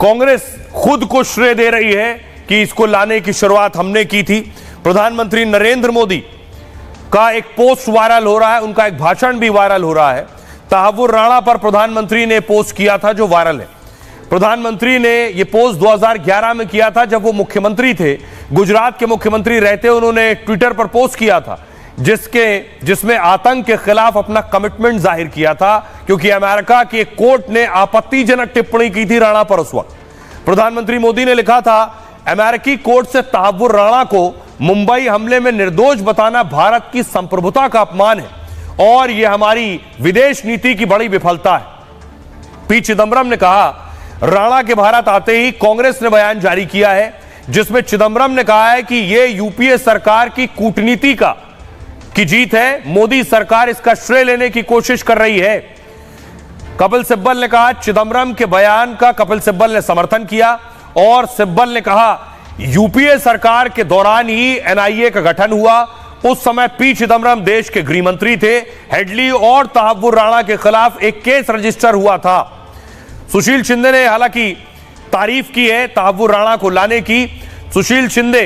कांग्रेस खुद को श्रेय दे रही है कि इसको लाने की शुरुआत हमने की थी। प्रधानमंत्री नरेंद्र मोदी का एक पोस्ट वायरल हो रहा है, उनका एक भाषण भी वायरल हो रहा है। तहव्वुर राणा पर प्रधानमंत्री ने पोस्ट किया था जो वायरल है। प्रधानमंत्री ने यह पोस्ट 2011 में किया था जब वो मुख्यमंत्री थे, गुजरात के मुख्यमंत्री रहते। उन्होंने ट्विटर पर पोस्ट किया था जिसमें आतंक के खिलाफ अपना कमिटमेंट जाहिर किया था, क्योंकि अमेरिका की एक कोर्ट ने आपत्तिजनक टिप्पणी की थी राणा पर। उस वक्त प्रधानमंत्री मोदी ने लिखा था, अमेरिकी कोर्ट से तहव्वुर राणा को मुंबई हमले में निर्दोष बताना भारत की संप्रभुता का अपमान है और यह हमारी विदेश नीति की बड़ी विफलता है। पी चिदंबरम ने कहा, राणा के भारत आते ही कांग्रेस ने बयान जारी किया है जिसमें चिदंबरम ने कहा है कि यह यूपीए सरकार की कूटनीति की जीत है, मोदी सरकार इसका श्रेय लेने की कोशिश कर रही है। कपिल सिब्बल ने कहा, चिदंबरम के बयान का कपिल सिब्बल ने समर्थन किया और सिब्बल ने कहा, यूपीए सरकार के दौरान ही एनआईए का गठन हुआ। उस समय पी चिदंबरम देश के गृह मंत्री थे। हेडली और तहव्वुर राणा के खिलाफ एक केस रजिस्टर हुआ था। सुशील शिंदे ने हालांकि तारीफ की है तहव्वुर राणा को लाने की। सुशील शिंदे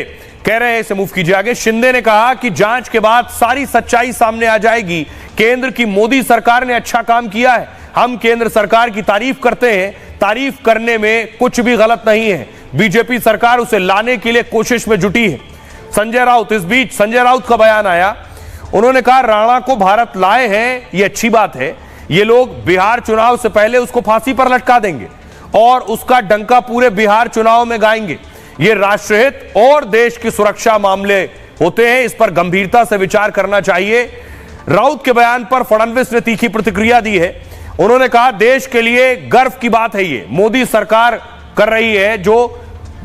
कह रहे हैं, इसे मूव कीजिए आगे। शिंदे ने कहा कि जांच के बाद सारी सच्चाई सामने आ जाएगी। केंद्र की मोदी सरकार ने अच्छा काम किया है। हम केंद्र सरकार की तारीफ करते हैं, तारीफ करने में कुछ भी गलत नहीं है। बीजेपी सरकार उसे लाने के लिए कोशिश में जुटी है। संजय राउत, इस बीच संजय राउत का बयान आया। उन्होंने कहा, राणा को भारत लाए हैं, ये अच्छी बात है। ये लोग बिहार चुनाव से पहले उसको फांसी पर लटका देंगे और उसका डंका पूरे बिहार चुनाव में गाएंगे। ये राष्ट्रहित और देश की सुरक्षा मामले होते हैं, इस पर गंभीरता से विचार करना चाहिए। राउत के बयान पर फडणवीस ने तीखी प्रतिक्रिया दी है। उन्होंने कहा, देश के लिए गर्व की बात है ये मोदी सरकार कर रही है, जो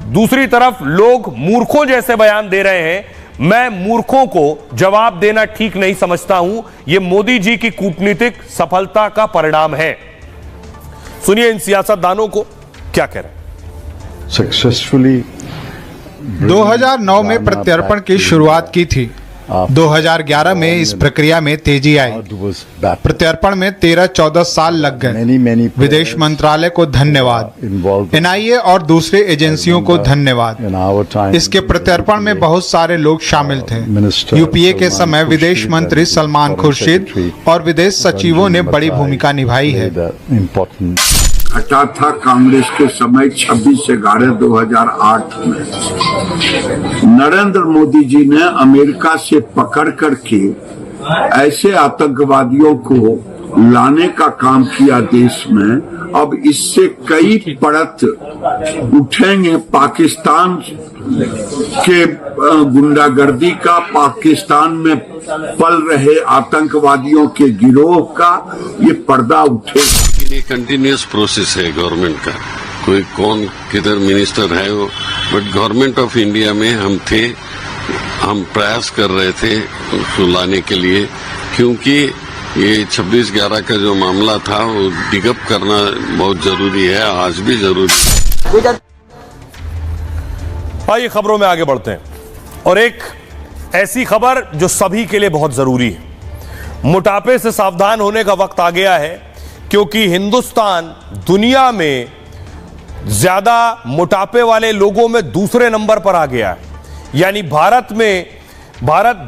दूसरी तरफ लोग मूर्खों जैसे बयान दे रहे हैं। मैं मूर्खों को जवाब देना ठीक नहीं समझता हूं। यह मोदी जी की कूटनीतिक सफलता का परिणाम है। सुनिए इन सियासतदानों को क्या कह रहे हैं। सक्सेसफुली 2009 में प्रत्यर्पण की शुरुआत की थी। 2011 में इस प्रक्रिया में तेजी आई। प्रत्यर्पण में 13-14 साल लग गए। विदेश मंत्रालय को धन्यवाद, एनआईए और दूसरे एजेंसियों को धन्यवाद। इसके प्रत्यर्पण में बहुत सारे लोग शामिल थे। यूपीए के समय विदेश मंत्री सलमान खुर्शीद और विदेश सचिवों ने बड़ी भूमिका निभाई है। हटा था कांग्रेस के समय 26/11/2008 में। नरेंद्र मोदी जी ने अमेरिका से पकड़ करके ऐसे आतंकवादियों को लाने का काम किया देश में। अब इससे कई परत उठेंगे पाकिस्तान के गुंडागर्दी का, पाकिस्तान में पल रहे आतंकवादियों के गिरोह का, ये पर्दा उठेगा। ये कंटिन्यूस प्रोसेस है गवर्नमेंट का। कोई कौन किधर मिनिस्टर है वो, बट गवर्नमेंट ऑफ इंडिया में हम थे, हम प्रयास कर रहे थे उसको लाने के लिए, क्योंकि ये 26/11 का जो मामला था वो डिगअप करना बहुत जरूरी है, आज भी जरूरी है। आइए खबरों में आगे बढ़ते हैं और एक ऐसी खबर जो सभी के लिए बहुत जरूरी है। मोटापे से सावधान होने का वक्त आ गया है, क्योंकि हिंदुस्तान दुनिया में ज्यादा मोटापे वाले लोगों में दूसरे नंबर पर आ गया है। यानी भारत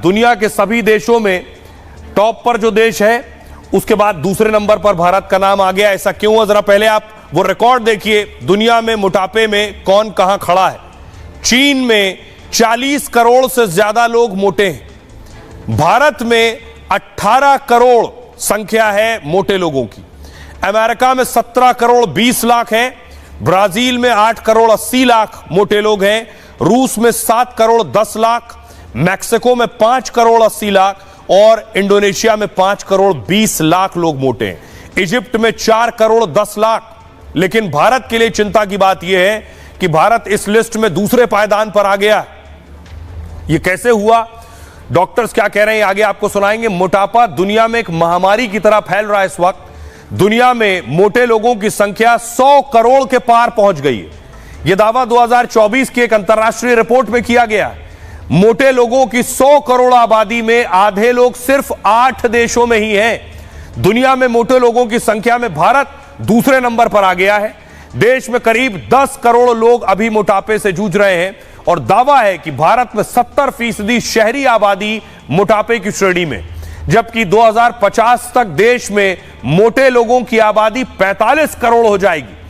दुनिया के सभी देशों में टॉप पर जो देश है उसके बाद दूसरे नंबर पर भारत का नाम आ गया। ऐसा क्यों है, जरा पहले आप वो रिकॉर्ड देखिए। दुनिया में मोटापे में कौन कहां खड़ा है। चीन में 40 करोड़ से ज्यादा लोग मोटे हैं। भारत में 18 करोड़ संख्या है मोटे लोगों की। अमेरिका में 17 करोड़ 20 लाख है। ब्राजील में 8 करोड़ 80 लाख मोटे लोग हैं। रूस में 7 करोड़ 10 लाख। मैक्सिको में 5 करोड़ 80 लाख और इंडोनेशिया में 5 करोड़ 20 लाख लोग मोटे हैं। इजिप्ट में 4 करोड़ 10 लाख। लेकिन भारत के लिए चिंता की बात यह है कि भारत इस लिस्ट में दूसरे पायदान पर आ गया। यह कैसे हुआ, डॉक्टर्स क्या कह रहे हैं आगे आपको सुनाएंगे। मोटापा दुनिया में एक महामारी की तरह फैल रहा है। इस वक्त दुनिया में मोटे लोगों की संख्या 100 करोड़ के पार पहुंच गई है। यह दावा 2024 की एक अंतर्राष्ट्रीय रिपोर्ट में किया गया है। मोटे लोगों की 100 करोड़ आबादी में आधे लोग सिर्फ 8 देशों में ही हैं। दुनिया में मोटे लोगों की संख्या में भारत दूसरे नंबर पर आ गया है। देश में करीब 10 करोड़ लोग अभी मोटापे से जूझ रहे हैं और दावा है कि भारत में 70% शहरी आबादी मोटापे की श्रेणी में, जबकि 2050 तक देश में मोटे लोगों की आबादी 45 करोड़ हो जाएगी।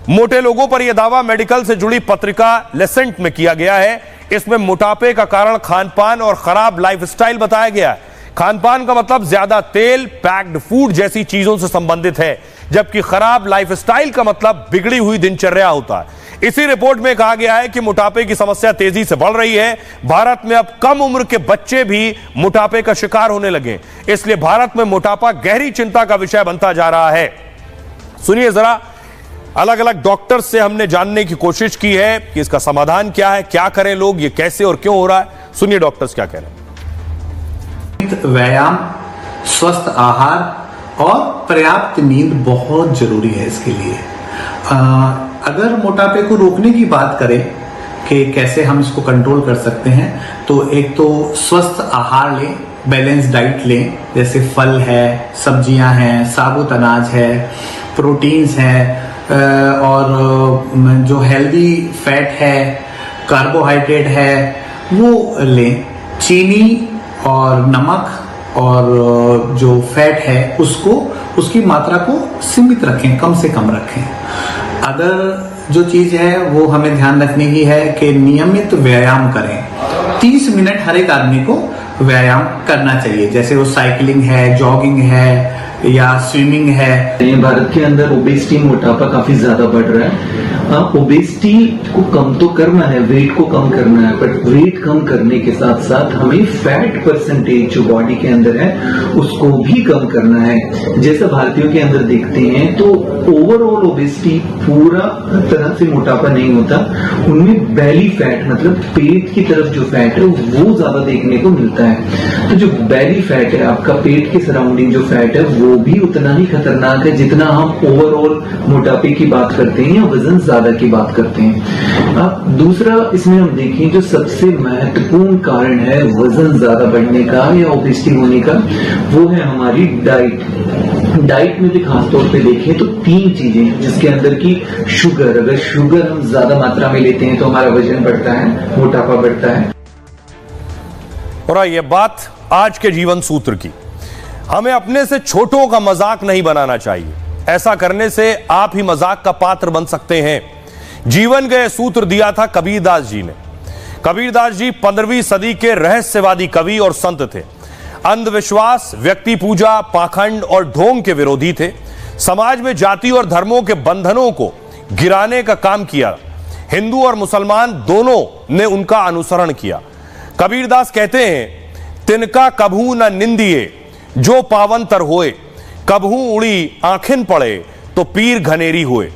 मोटे लोगों पर यह दावा मेडिकल से जुड़ी पत्रिका लेसेंट में किया गया है। इसमें मोटापे का कारण खानपान और खराब लाइफस्टाइल बताया गया है। खानपान का मतलब ज्यादा तेल, पैक्ड फूड जैसी चीजों से संबंधित है, जबकि खराब लाइफस्टाइल का मतलब बिगड़ी हुई दिनचर्या होता है। इसी रिपोर्ट में कहा गया है कि मोटापे की समस्या तेजी से बढ़ रही है। भारत में अब कम उम्र के बच्चे भी मोटापे का शिकार होने लगे, इसलिए भारत में मोटापा गहरी चिंता का विषय बनता जा रहा है। सुनिए जरा, अलग अलग डॉक्टर्स से हमने जानने की कोशिश की है कि इसका समाधान क्या है, क्या करें लोग, ये कैसे और क्यों हो रहा है। सुनिए डॉक्टर्स क्या कह रहे हैं। व्यायाम, स्वस्थ आहार और पर्याप्त नींद बहुत जरूरी है इसके लिए। अगर मोटापे को रोकने की बात करें कि कैसे हम इसको कंट्रोल कर सकते हैं, तो एक तो स्वस्थ आहार लें, बैलेंस डाइट लें, जैसे फल है, सब्जियां हैं, साबुत अनाज है, प्रोटीन्स हैं, और जो हेल्दी फैट है, कार्बोहाइड्रेट है वो लें। चीनी और नमक और जो फैट है उसकी मात्रा को सीमित रखें, कम से कम रखें। अगर जो चीज है वो हमें ध्यान रखनी ही है कि नियमित व्यायाम करें। 30 मिनट हर एक आदमी को व्यायाम करना चाहिए, जैसे वो साइकिलिंग है, जॉगिंग है या स्विमिंग है। भारत के अंदर ओबेसिटी, मोटापा काफी ज्यादा बढ़ रहा है। ओबेसिटी को कम तो करना है, वेट को कम करना है, बट वेट कम करने के साथ साथ हमें फैट परसेंटेज जो बॉडी के अंदर है उसको भी कम करना है। जैसा भारतीयों के अंदर देखते हैं तो ओवरऑल ओबेसिटी पूरा तरह से मोटापा नहीं होता, उनमें बेली फैट मतलब पेट की तरफ जो फैट है वो ज्यादा देखने को मिलता है। तो जो बेली फैट है, आपका पेट के सराउंडिंग जो फैट है वो भी उतना ही खतरनाक है जितना हम ओवरऑल मोटापे की बात करते हैं या वजन ज्यादा की बात करते हैं। अब दूसरा इसमें हम देखें जो सबसे महत्वपूर्ण कारण है वजन ज्यादा बढ़ने का या ओबेसिटी होने का, वो है हमारी डाइट। डाइट में भी खासतौर पे देखें तो 3 चीजें जिसके अंदर की शुगर, अगर शुगर हम ज्यादा मात्रा में लेते हैं तो हमारा वजन बढ़ता है, मोटापा बढ़ता है। और ये बात आज के जीवन सूत्र की, हमें अपने से छोटों का मजाक नहीं बनाना चाहिए। ऐसा करने से आप ही मजाक का पात्र बन सकते हैं। जीवन का यह सूत्र दिया था कबीरदास जी ने। कबीरदास जी 15वीं सदी के रहस्यवादी कवि और संत थे। अंधविश्वास, व्यक्ति पूजा, पाखंड और ढोंग के विरोधी थे। समाज में जाति और धर्मों के बंधनों को गिराने का काम किया। हिंदू और मुसलमान दोनों ने उनका अनुसरण किया। कबीरदास कहते हैं, तिनका कभू न निंदिए जो पावन तर होए, कभू उड़ी आंखिन पड़े तो पीर घनेरी होए।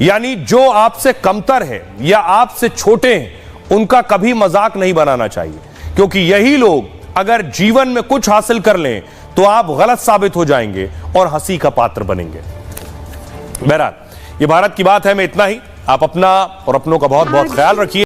यानी जो आपसे कमतर है या आपसे छोटे हैं उनका कभी मजाक नहीं बनाना चाहिए, क्योंकि यही लोग अगर जीवन में कुछ हासिल कर लें तो आप गलत साबित हो जाएंगे और हंसी का पात्र बनेंगे। बहरहाल ये भारत की बात है, मैं इतना ही। आप अपना और अपनों का बहुत बहुत ख्याल रखिए।